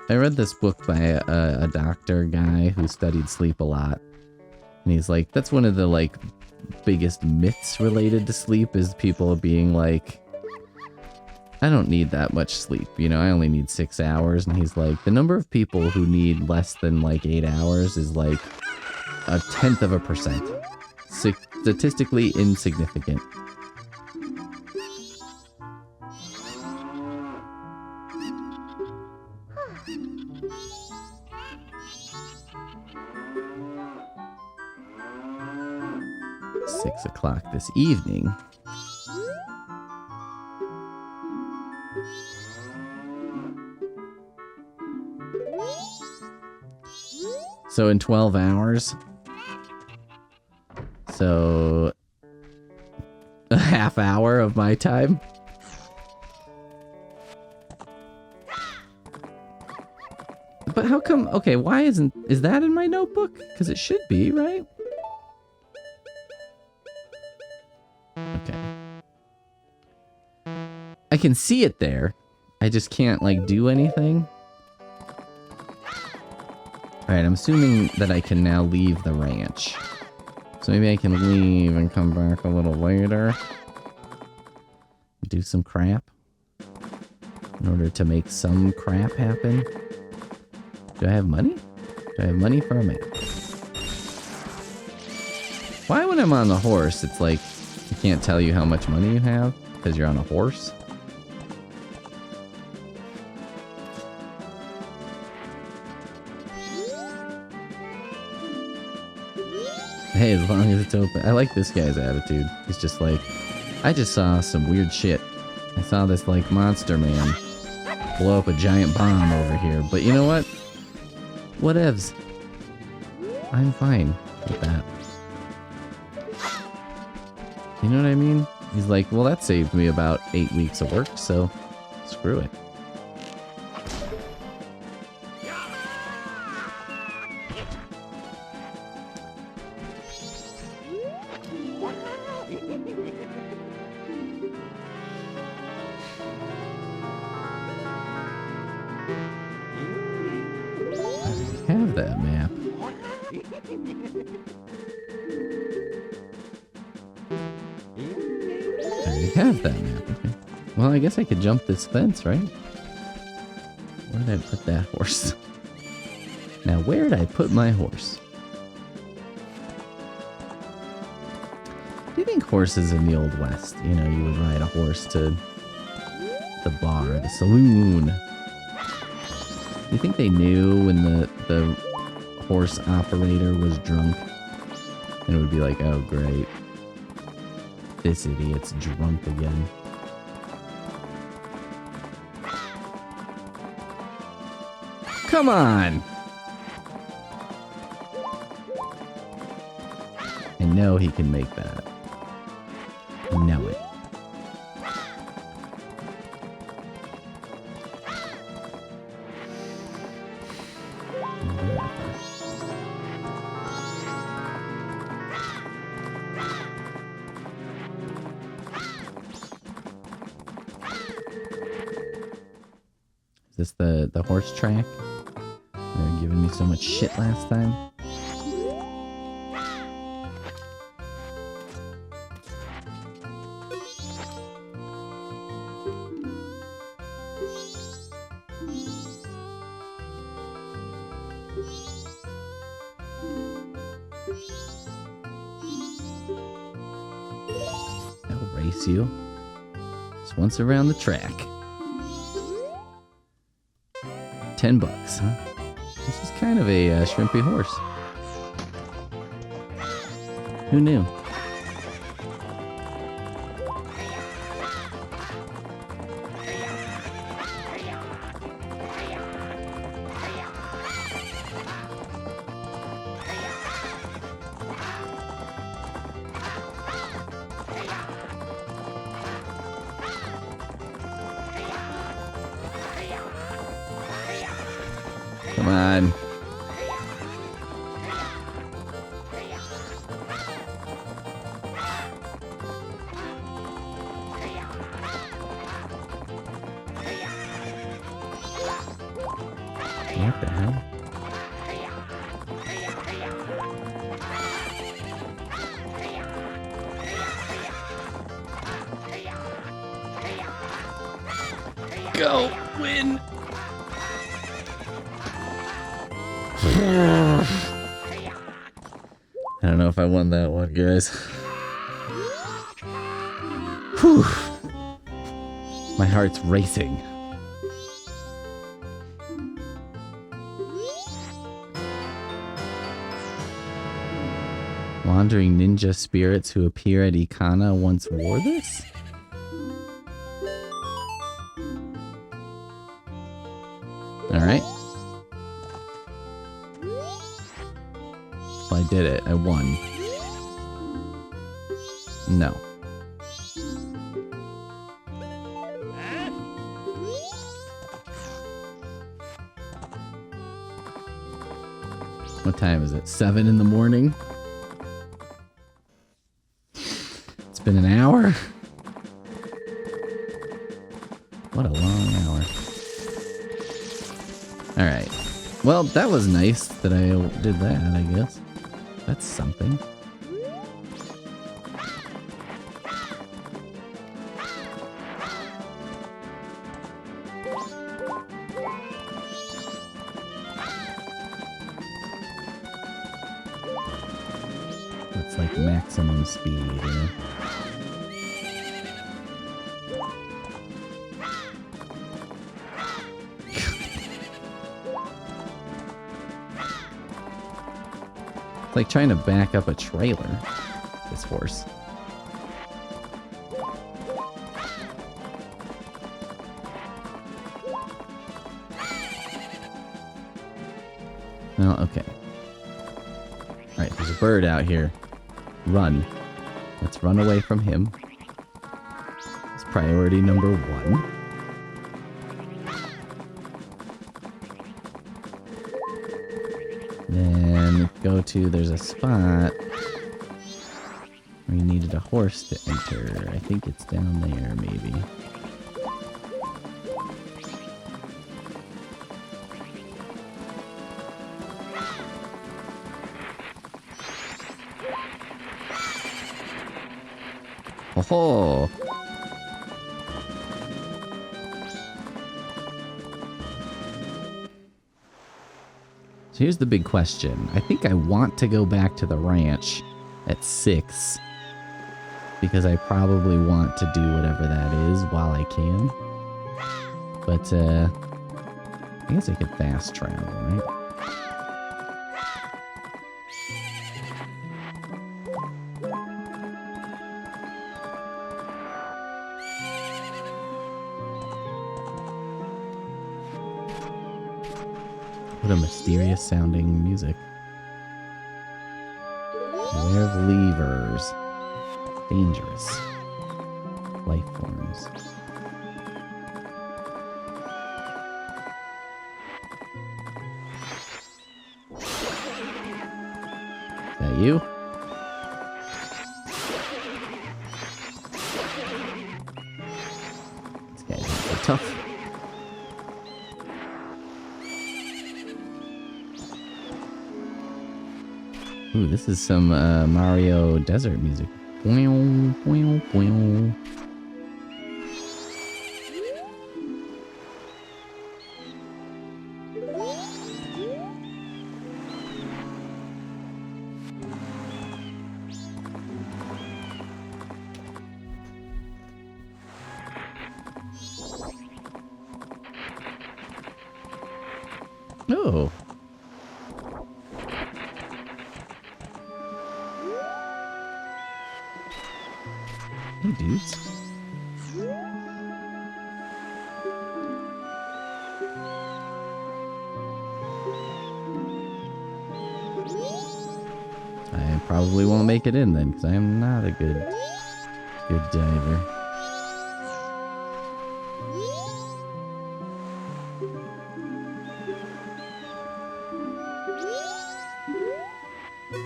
I read this book by a doctor guy who studied sleep a lot. And he's like, that's one of the, like, biggest myths related to sleep is people being like, I don't need that much sleep. I only need 6 hours. And he's like, the number of people who need less than, like, 8 hours is, like, a 0.1%. Statistically insignificant. O'clock this evening. So in 12 hours. So a half hour of my time. But how come, okay, why is that in my notebook? Because it should be, right? I can see it there. I just can't, like, do anything. Alright, I'm assuming that I can now leave the ranch. So maybe I can leave and come back a little later. Do some crap. In order to make some crap happen. Do I have money? Do I have money for a map? Why when I'm on the horse, it's like, I can't tell you how much money you have? Because you're on a horse? Hey, as long as it's open. I like this guy's attitude. He's just like, I just saw some weird shit. I saw this, like, monster man blow up a giant bomb over here. But you know what? Whatevs. I'm fine with that. You know what I mean? He's like, well, that saved me about 8 weeks of work, so screw it. Have that map. I already have that map, okay. Well, I guess I could jump this fence, right? Where did I put that horse? Now, where did I put my horse? Do you think horses in the Old West, you know, you would ride a horse to the bar, the saloon? Do you think they knew when the horse operator was drunk? And it would be like, oh great. This idiot's drunk again. Come on! I know he can make that. I know it. Is this the horse track? They were giving me so much shit last time. I'll race you. Just once around the track. $10, huh? This is kind of a shrimpy horse. Who knew? Come on. What the hell? Go! Win! don't know if I won that one, guys. Whew. My heart's racing. Wandering ninja spirits who appear at Ikana once wore this? Alright. Well, I did it. I won. No. What time is it? 7 in the morning? It's been an hour? What a long hour. Alright. Well, that was nice that I did that, I guess. That's something. It's like maximum speed, yeah. It's like trying to back up a trailer, this horse. Well, okay. Alright, there's a bird out here. Run. Let's run away from him. It's priority number 1. Then go to, there's a spot where you needed a horse to enter. I think it's down there, maybe. Oh! So here's the big question. I think I want to go back to the ranch at 6. Because I probably want to do whatever that is while I can. But, I guess I could fast travel, right? What a mysterious sounding music. Beware of levers. Dangerous. Life forms. Is that you? These guys are so tough. Ooh, this is some Mario desert music. Boing, boing, boing. Oh. Hey, dudes. I probably won't make it in then, because I am not a good diver.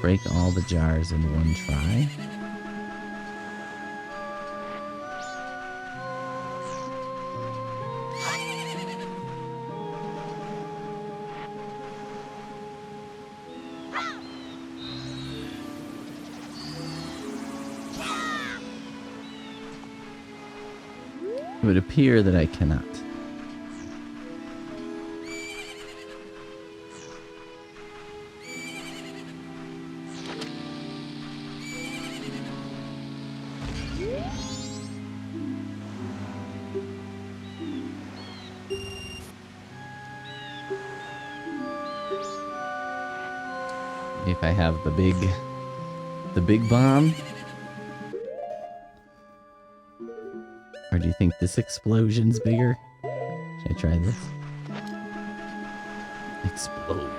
Break all the jars in one try. It would appear that I cannot. If I have the big bomb. Or do you think this explosion's bigger? Should I try this? Explode.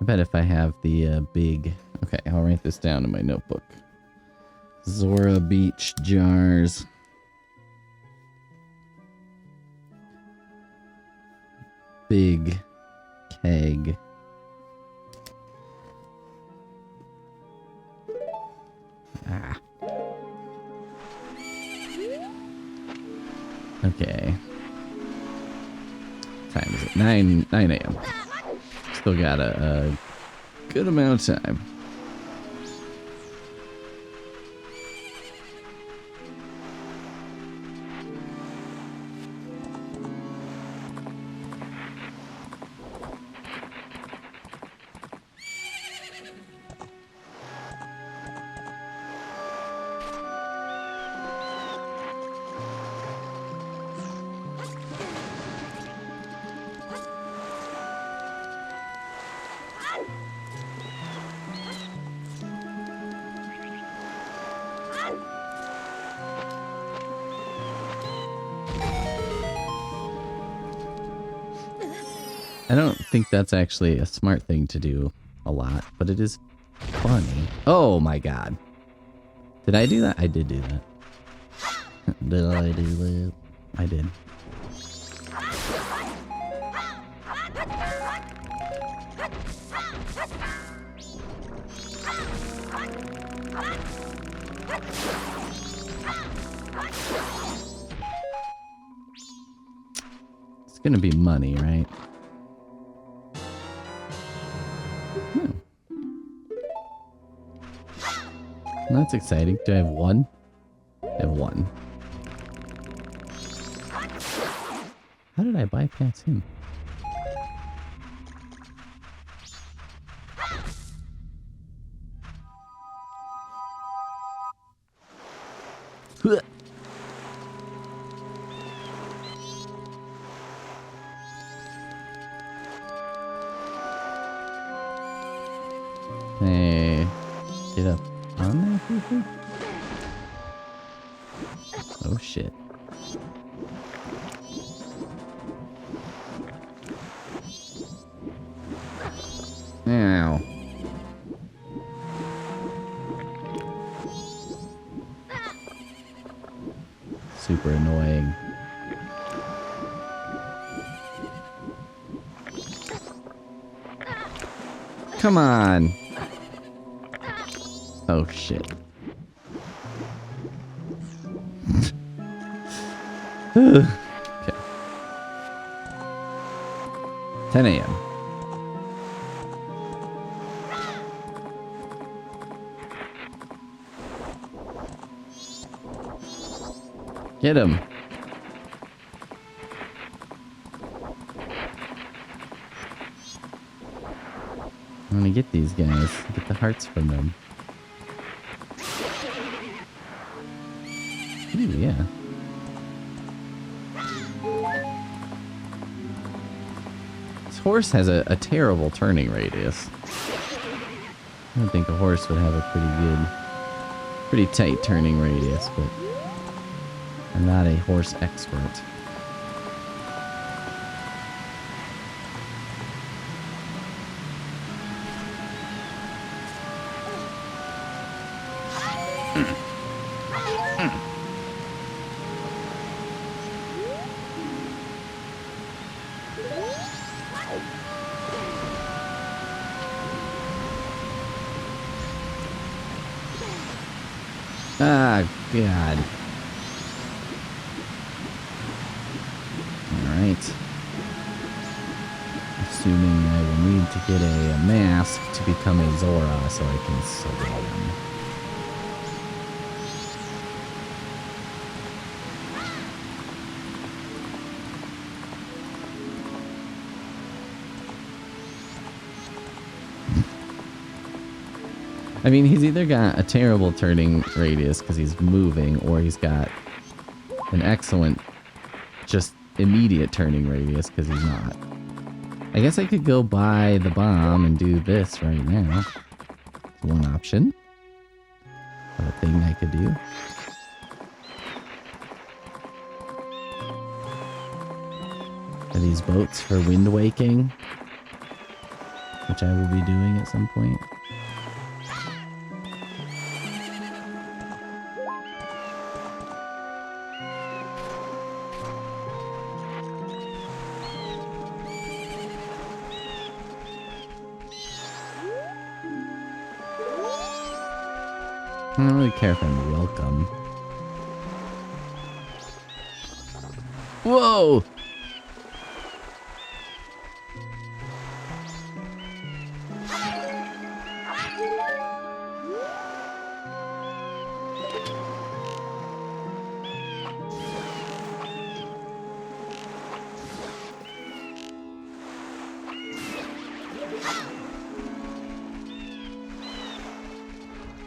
I bet if I have the big... Okay, I'll write this down in my notebook. Zora Beach jars. Big keg. Ah. Okay. What time is it? 9 a.m. Still got a good amount of time. I don't think that's actually a smart thing to do a lot, but it is funny. Oh my god. Did I do that? I did do that. Did I do that? I did. It's gonna be money, right? That's exciting. Do I have one? I have one. How did I bypass him? Hey, get up on there, people? Oh shit. Ow. Super annoying. Come on. Oh shit. Okay. 10 a.m. Get him. I'm gonna get these guys. Get the hearts from them. Ooh, yeah. This horse has a terrible turning radius. I don't think a horse would have a pretty tight turning radius, but I'm not a horse expert. Ah, God. Alright. Assuming I will need to get a mask to become a Zora so I can slay him. I mean, he's either got a terrible turning radius because he's moving, or he's got an excellent, just immediate turning radius because he's not. I guess I could go buy the bomb and do this right now. It's one option of a thing I could do. Are these boats for wind waking? Which I will be doing at some point. I don't really care if I'm welcome. Whoa!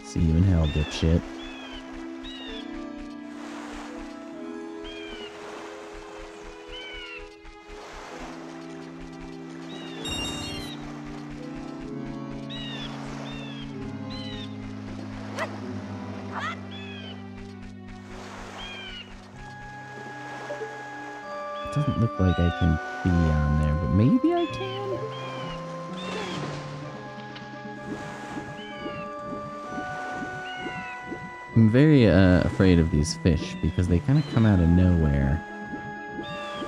See you in hell, dipshit. It doesn't look like I can be on there, but maybe I can? I'm very afraid of these fish because they kind of come out of nowhere.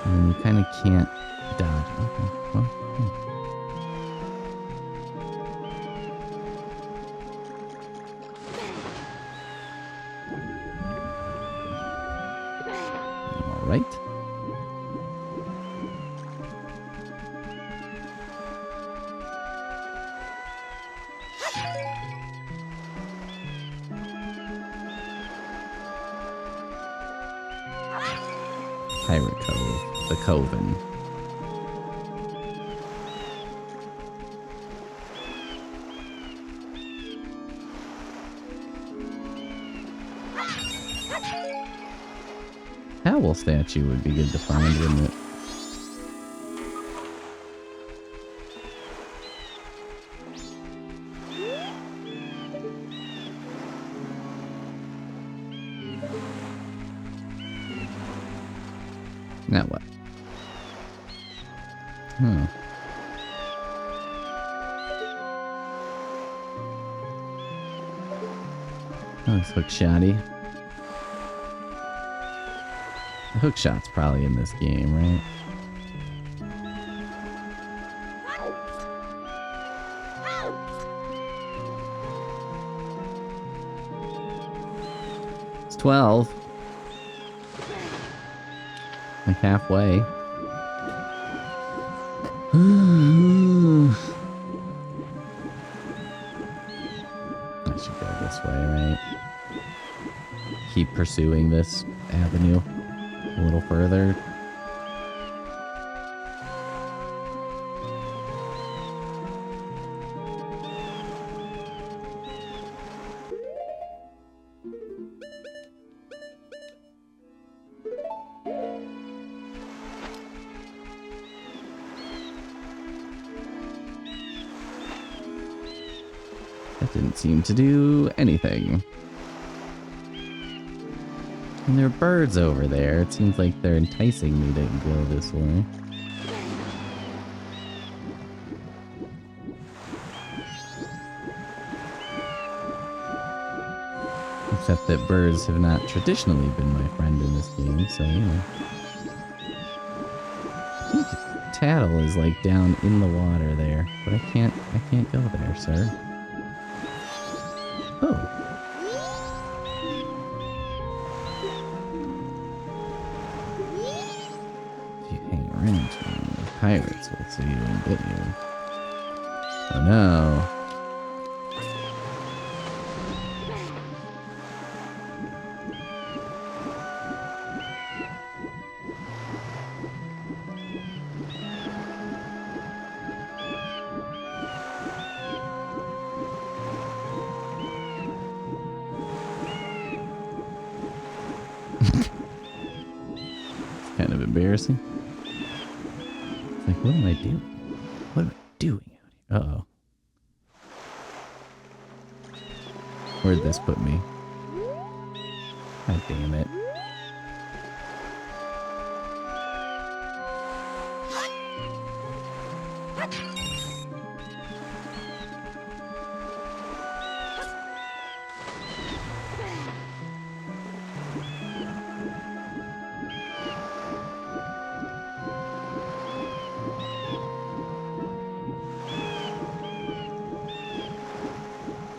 And you kind of can't dodge. Okay, well, all right. Pirate Cove, the Coven. Owl statue would be good to find, wouldn't it? Now what? That looks hook-shotty. The hook shot's probably in this game, right? It's 12. Like halfway. I should go this way, right? Keep pursuing this avenue a little further. That didn't seem to do anything. And there are birds over there. It seems like they're enticing me to go this way. Except that birds have not traditionally been my friend in this game, so you know. I think Tattle is like down in the water there, but I can't go there, sir. Oh. If you hang around too long, the pirates will see you and get you. Oh no. embarrassing. It's like, what am I doing? What am I doing out here? Uh-oh. Where'd this put me? God damn it.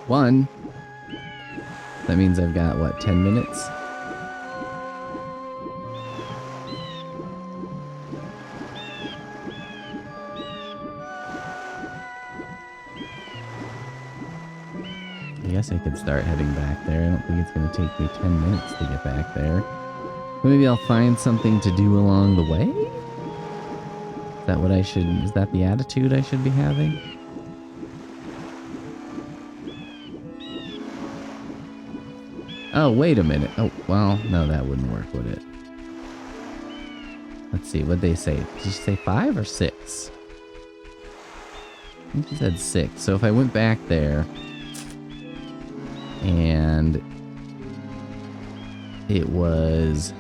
One. That means I've got, what, 10 minutes? I guess I could start heading back there. I don't think it's going to take me 10 minutes to get back there. Maybe I'll find something to do along the way? Is that what I should... Is that the attitude I should be having? Oh, wait a minute. Oh, well, no, that wouldn't work, would it? Let's see, what'd they say? Did you say 5 or 6? I think you said 6. So if I went back there... and... it was...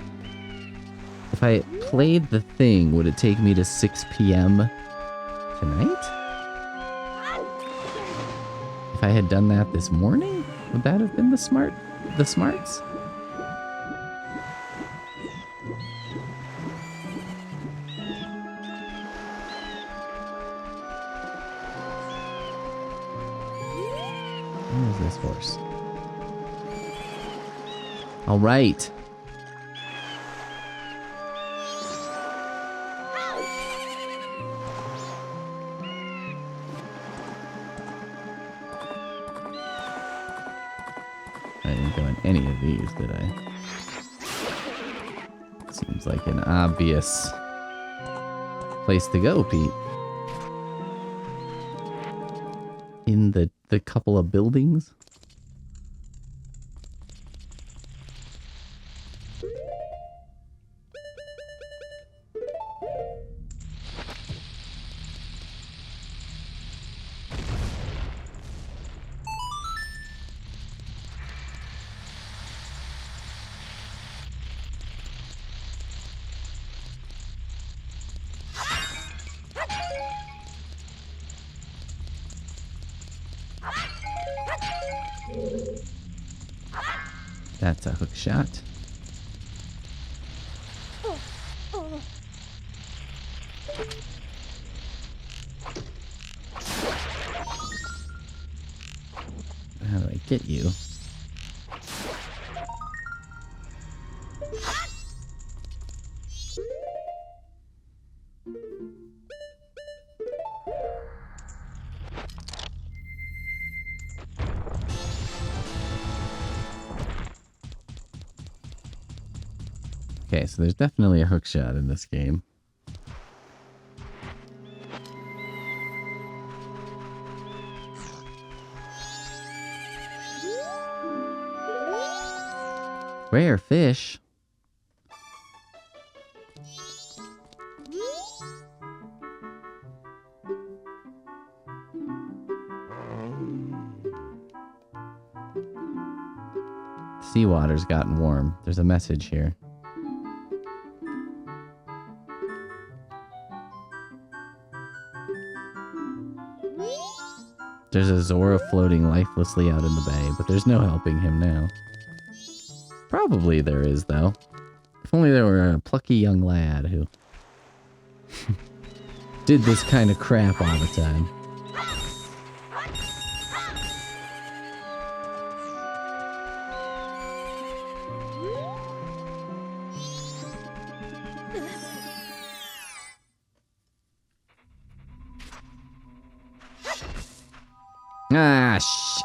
if I played the thing, would it take me to 6 p.m. tonight? If I had done that this morning, would that have been the smarts? Where is this horse? All right. I didn't go in any of these, did I? Seems like an obvious place to go, Pete. In the couple of buildings? That's a hook shot. How do I get you? Okay, so there's definitely a hook shot in this game. Rare fish. Seawater's gotten warm. There's a message here. There's a Zora floating lifelessly out in the bay, but there's no helping him now. Probably there is, though. If only there were a plucky young lad who did this kind of crap all the time. Ah, shit.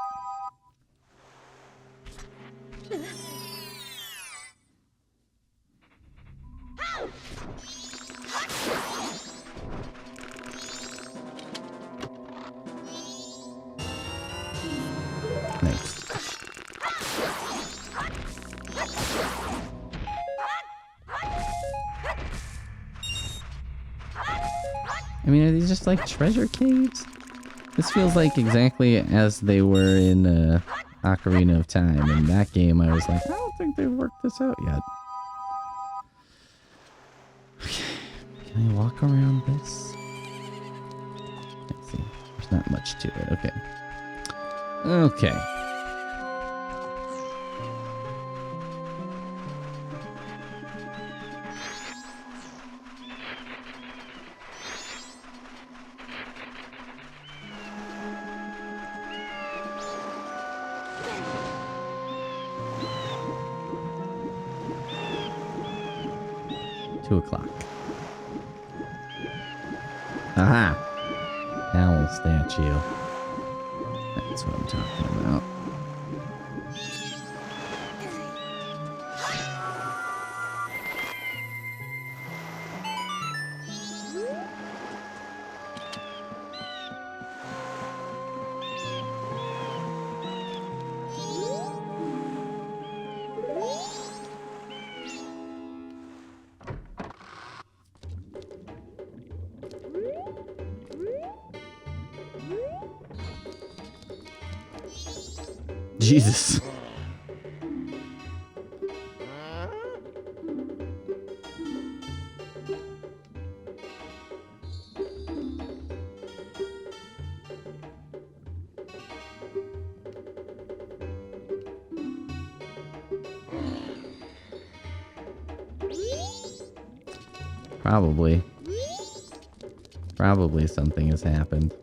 Nice. I mean, are these just like treasure caves? This feels like exactly as they were in Ocarina of Time. In that game, I was like, I don't think they've worked this out yet. Okay. Can I walk around this? Let's see. There's not much to it. Okay. Okay. 2 o'clock. Aha! Owl statue. That's what I'm talking about. Jesus. Probably something has happened.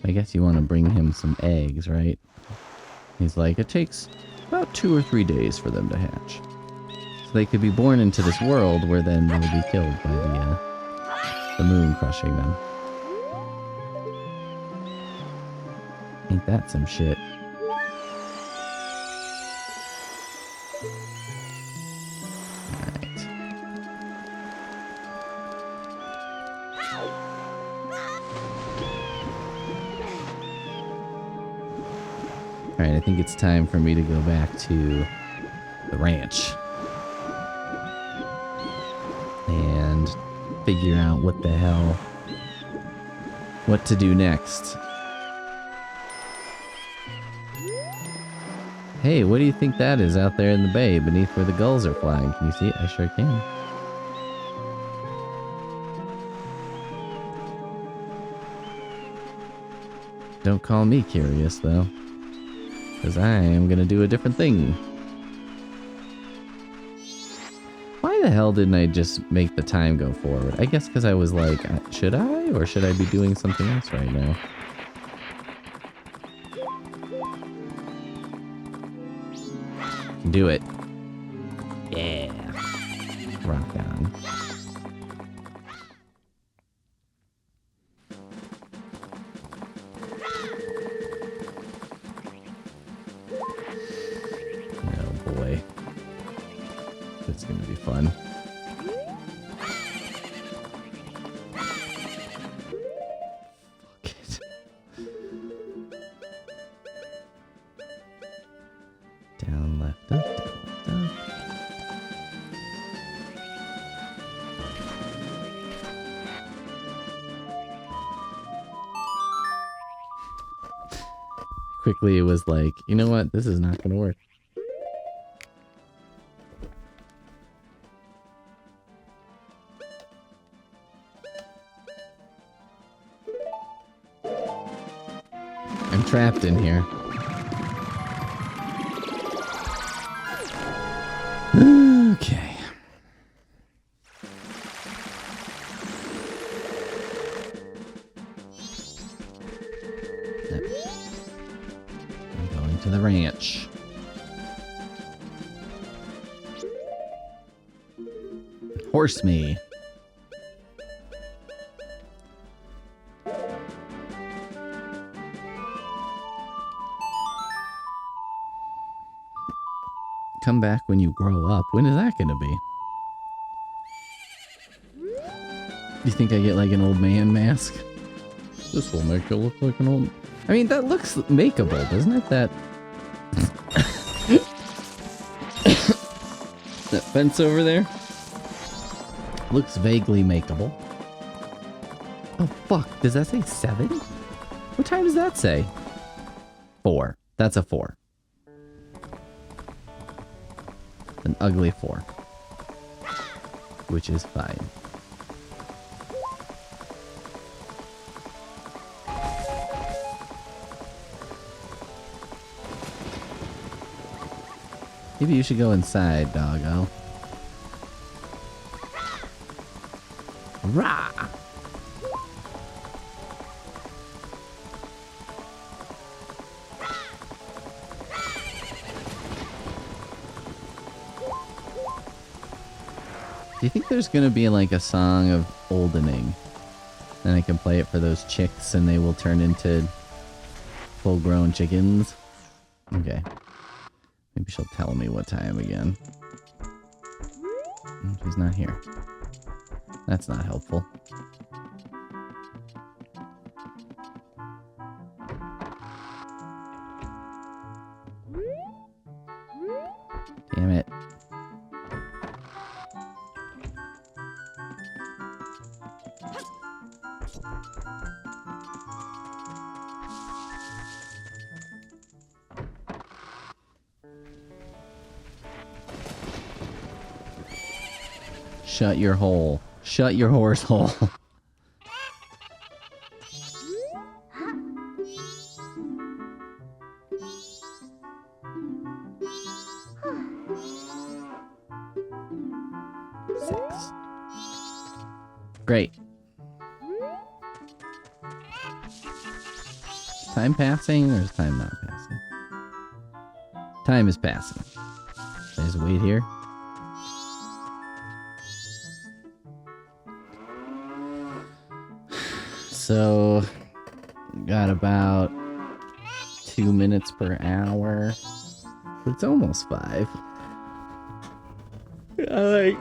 I guess you want to bring him some eggs, right? He's like, it takes about 2 or 3 days for them to hatch. So they could be born into this world where then they'll be killed by the moon crushing them. Ain't that some shit? Alright. Alright, I think it's time for me to go back to the ranch. And figure out what the hell... what to do next. Hey, what do you think that is out there in the bay beneath where the gulls are flying? Can you see it? I sure can. Don't call me curious, though. Because I am going to do a different thing. Why the hell didn't I just make the time go forward? I guess because I was like, should I? Or should I be doing something else right now? Do it. Yeah. Rock on. Oh boy. It's gonna be fun. Fuck it. Down, left, up, down, left, up. Quickly, it was like, you know what? This is not going to work. I'm trapped in here. Okay. I'm going to the ranch. Horse me. Come back when you grow up. When is that gonna be? You think I get like an old man mask? This will make you look like an old... I mean, that looks makeable, doesn't it? That... that fence over there looks vaguely makeable. Oh, fuck. Does that say 7? What time does that say? 4. That's a 4. An ugly 4. Which is fine. Maybe you should go inside, doggo. Rah! Do you think there's gonna be like a song of oldening? And I can play it for those chicks and they will turn into full-grown chickens? Okay. Maybe she'll tell me what time again. She's not here. That's not helpful. Damn it. Shut your hole. Shut your horse hole. Six. Great. Is time passing or is time not passing? Time is passing. Should I just wait here? So, got about 2 minutes per hour. But it's almost 5. Like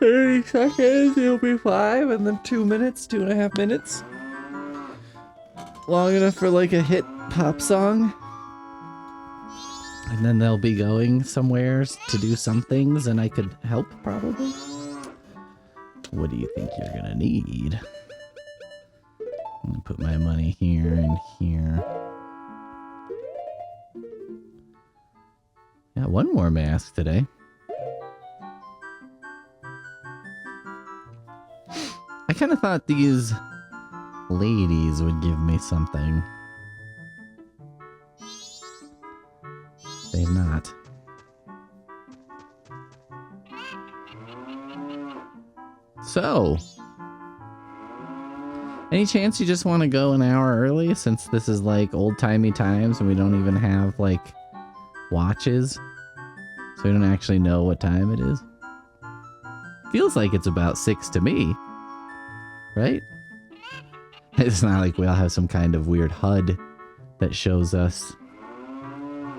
30 seconds, it'll be 5, and then 2 minutes, 2.5 minutes. Long enough for like a hit pop song. And then they'll be going somewhere to do some things, and I could help probably. What do you think you're gonna need? I'm gonna put my money here and here. Yeah, one more mask today. I kind of thought these ladies would give me something. They've not. So, any chance you just want to go an hour early since this is like old-timey times and we don't even have like watches? So we don't actually know what time it is. Feels like it's about 6 to me. Right? It's not like we all have some kind of weird HUD that shows us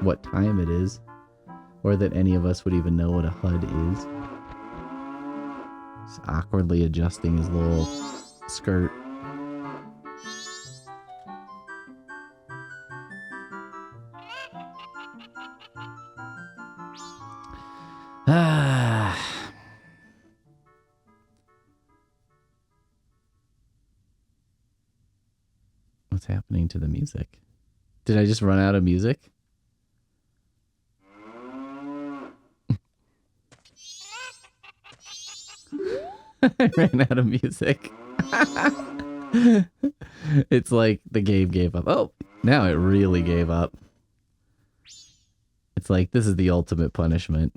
what time it is. Or that any of us would even know what a HUD is. Just awkwardly adjusting his little skirt. What's happening to the music? Did I just run out of music? I ran out of music. It's like the game gave up. Oh, now it really gave up. It's like, this is the ultimate punishment.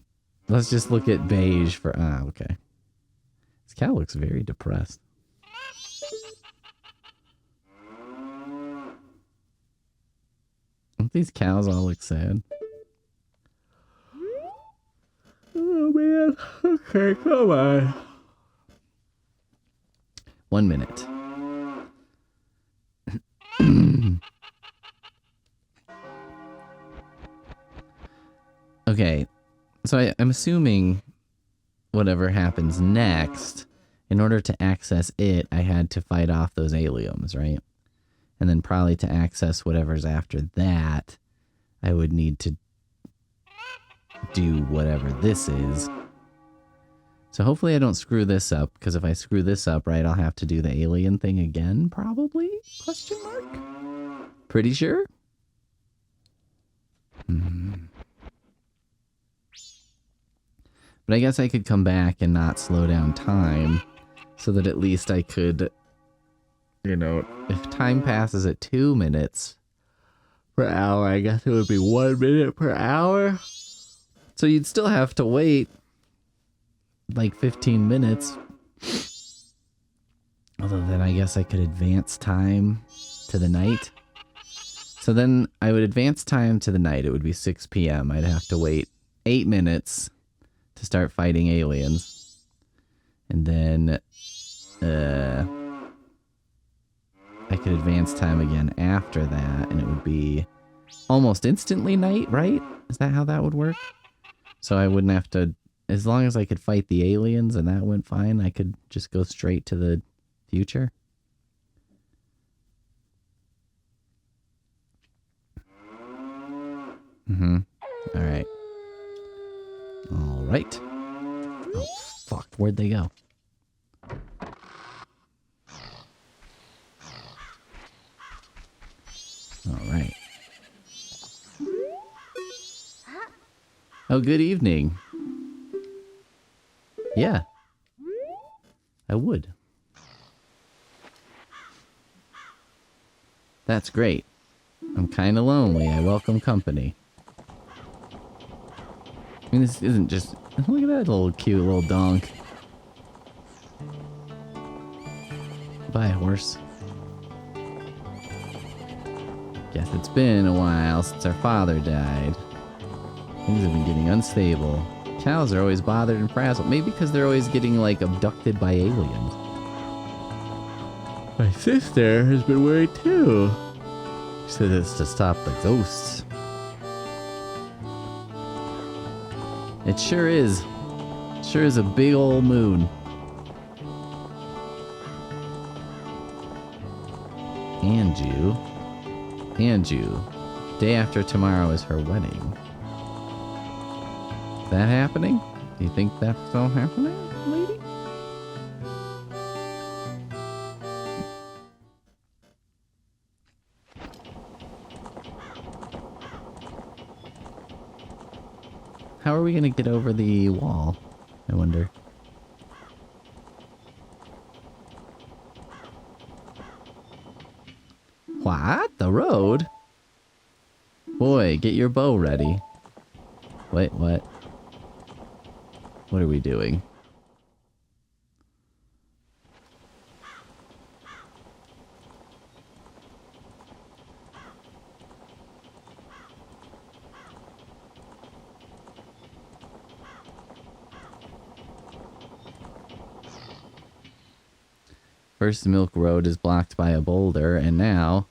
Let's just look at beige for... Ah, okay. This cow looks very depressed. Don't these cows all look sad? Oh, man. Okay, come on. 1 minute. Okay, so I'm assuming whatever happens next in order to access it, I had to fight off those aliens, right? And then probably to access whatever's after that, I would need to do whatever this is. So hopefully I don't screw this up, because if I screw this up, right, I'll have to do the alien thing again, probably? Question mark? Pretty sure? But I guess I could come back and not slow down time, so that at least I could, you know, if time passes at 2 minutes per hour, I guess it would be 1 minute per hour. So you'd still have to wait like 15 minutes. Although then I guess I could advance time to the night. So then I would advance time to the night. It would be 6 p.m. I'd have to wait 8 minutes to start fighting aliens. And then I could advance time again after that, and it would be almost instantly night, right? Is that how that would work? So I wouldn't have to, as long as I could fight the aliens and that went fine, I could just go straight to the future. All right. All right. Oh, fuck. Where'd they go? All right. Oh, good evening. Yeah. I would. That's great. I'm kind of lonely. I welcome company. I mean, this isn't just... Look at that little cute little donk. Bye, horse. Guess it's been a while since our father died. Things have been getting unstable. Cows are always bothered and frazzled. Maybe because they're always getting, like, abducted by aliens. My sister has been worried, too. She said it's to stop the ghosts. It sure is. It sure is a big old moon. Anju. Day after tomorrow is her wedding. Is that happening? Do you think that's all happening, lady? How are we gonna get over the wall? I wonder. What? The road? Boy, get your bow ready. Wait, what? What are we doing? First Milk Road is blocked by a boulder, and now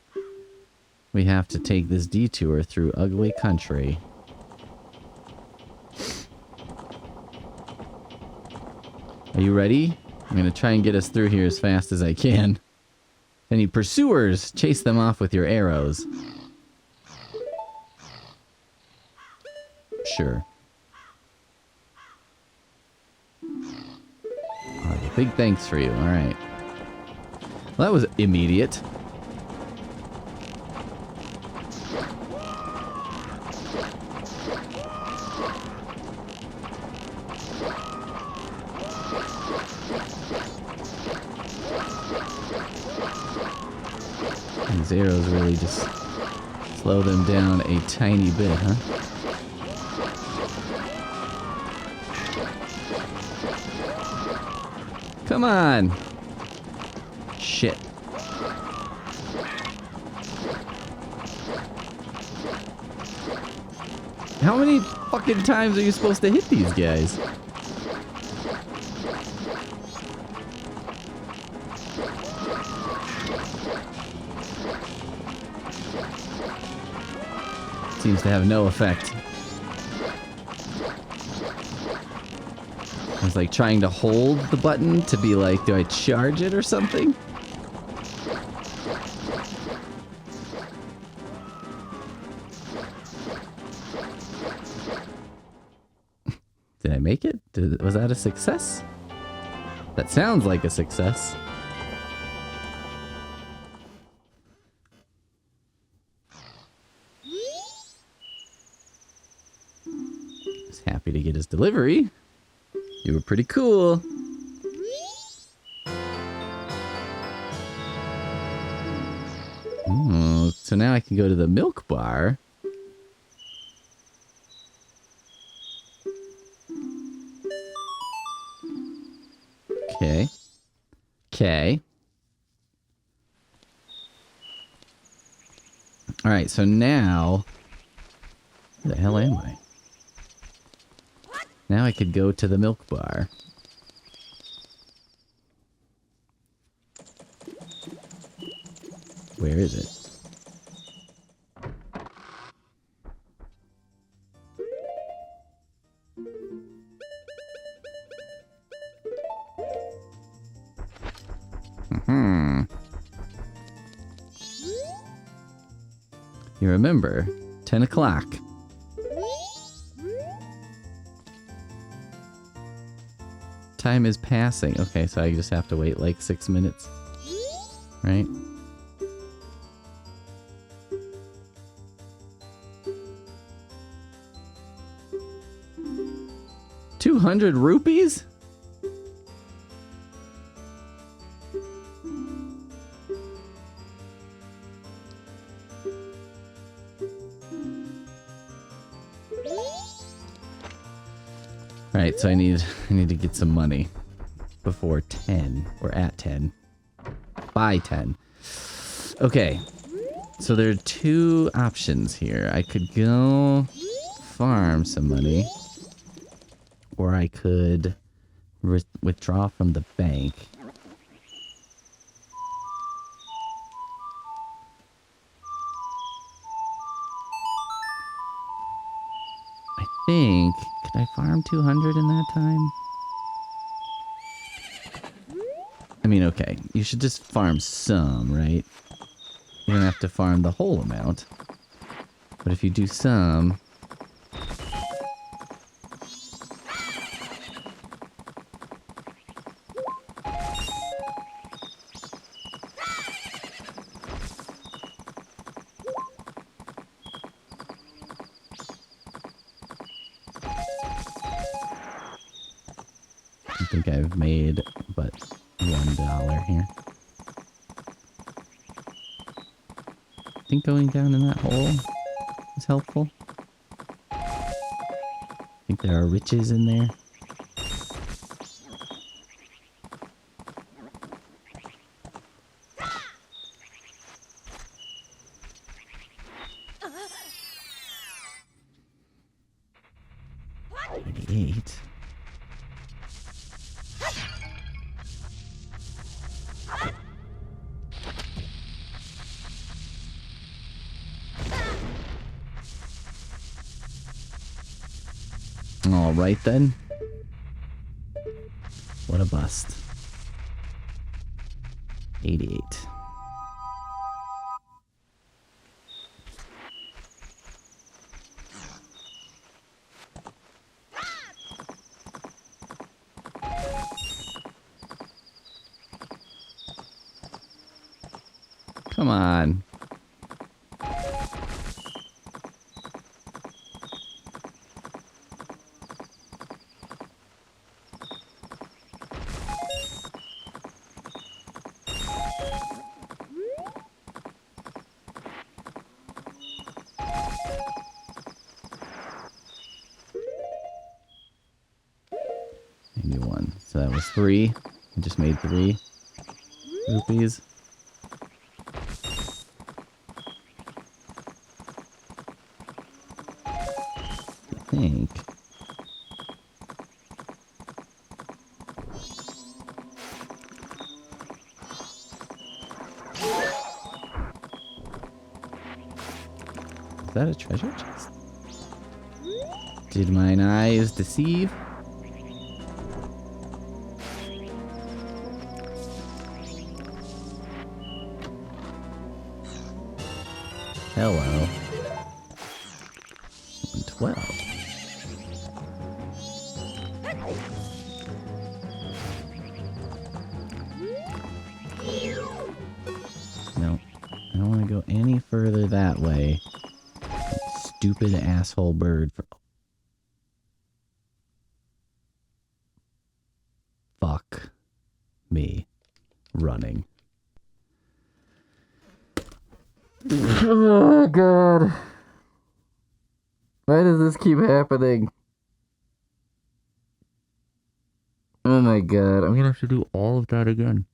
we have to take this detour through ugly country. Are you ready? I'm gonna try and get us through here as fast as I can. Any pursuers, chase them off with your arrows. Sure. Oh, big thanks for you, alright. Well, that was immediate. These arrows really just slow them down a tiny bit, huh? Come on! Shit. How many fucking times are you supposed to hit these guys? Seems to have no effect. As like trying to hold the button to be like, do I charge it or something? Did I make it? Was that a success? That sounds like a success. He's happy to get his delivery. You were pretty cool. Oh, so now I can go to the milk bar. Okay. Okay. Alright, so now... Where the hell am I? Now I could go to the milk bar. Where is it? You remember, 10 o'clock. Time is passing. Okay, so I just have to wait like 6 minutes. Right? $200? Right, so I need to get some money before 10 or at 10. By 10. Okay. So there are two options here. I could go farm some money, or I could withdraw from the bank. I think, could I farm 200 in that time? I mean, okay, you should just farm some, right? You don't have to farm the whole amount. But if you do some... I think I've made but $1 here. I think going down in that hole is helpful. I think there are riches in there. $28. All right then. What a bust. 88. Come on. So that was 3. I just made 3 rupees. I think. Is that a treasure chest? Did mine eyes deceive? Hello. 12. No, I don't want to go any further that way. Stupid asshole bird. Fuck me running. Oh god. Why does this keep happening? Oh my god, I'm gonna have to do all of that again.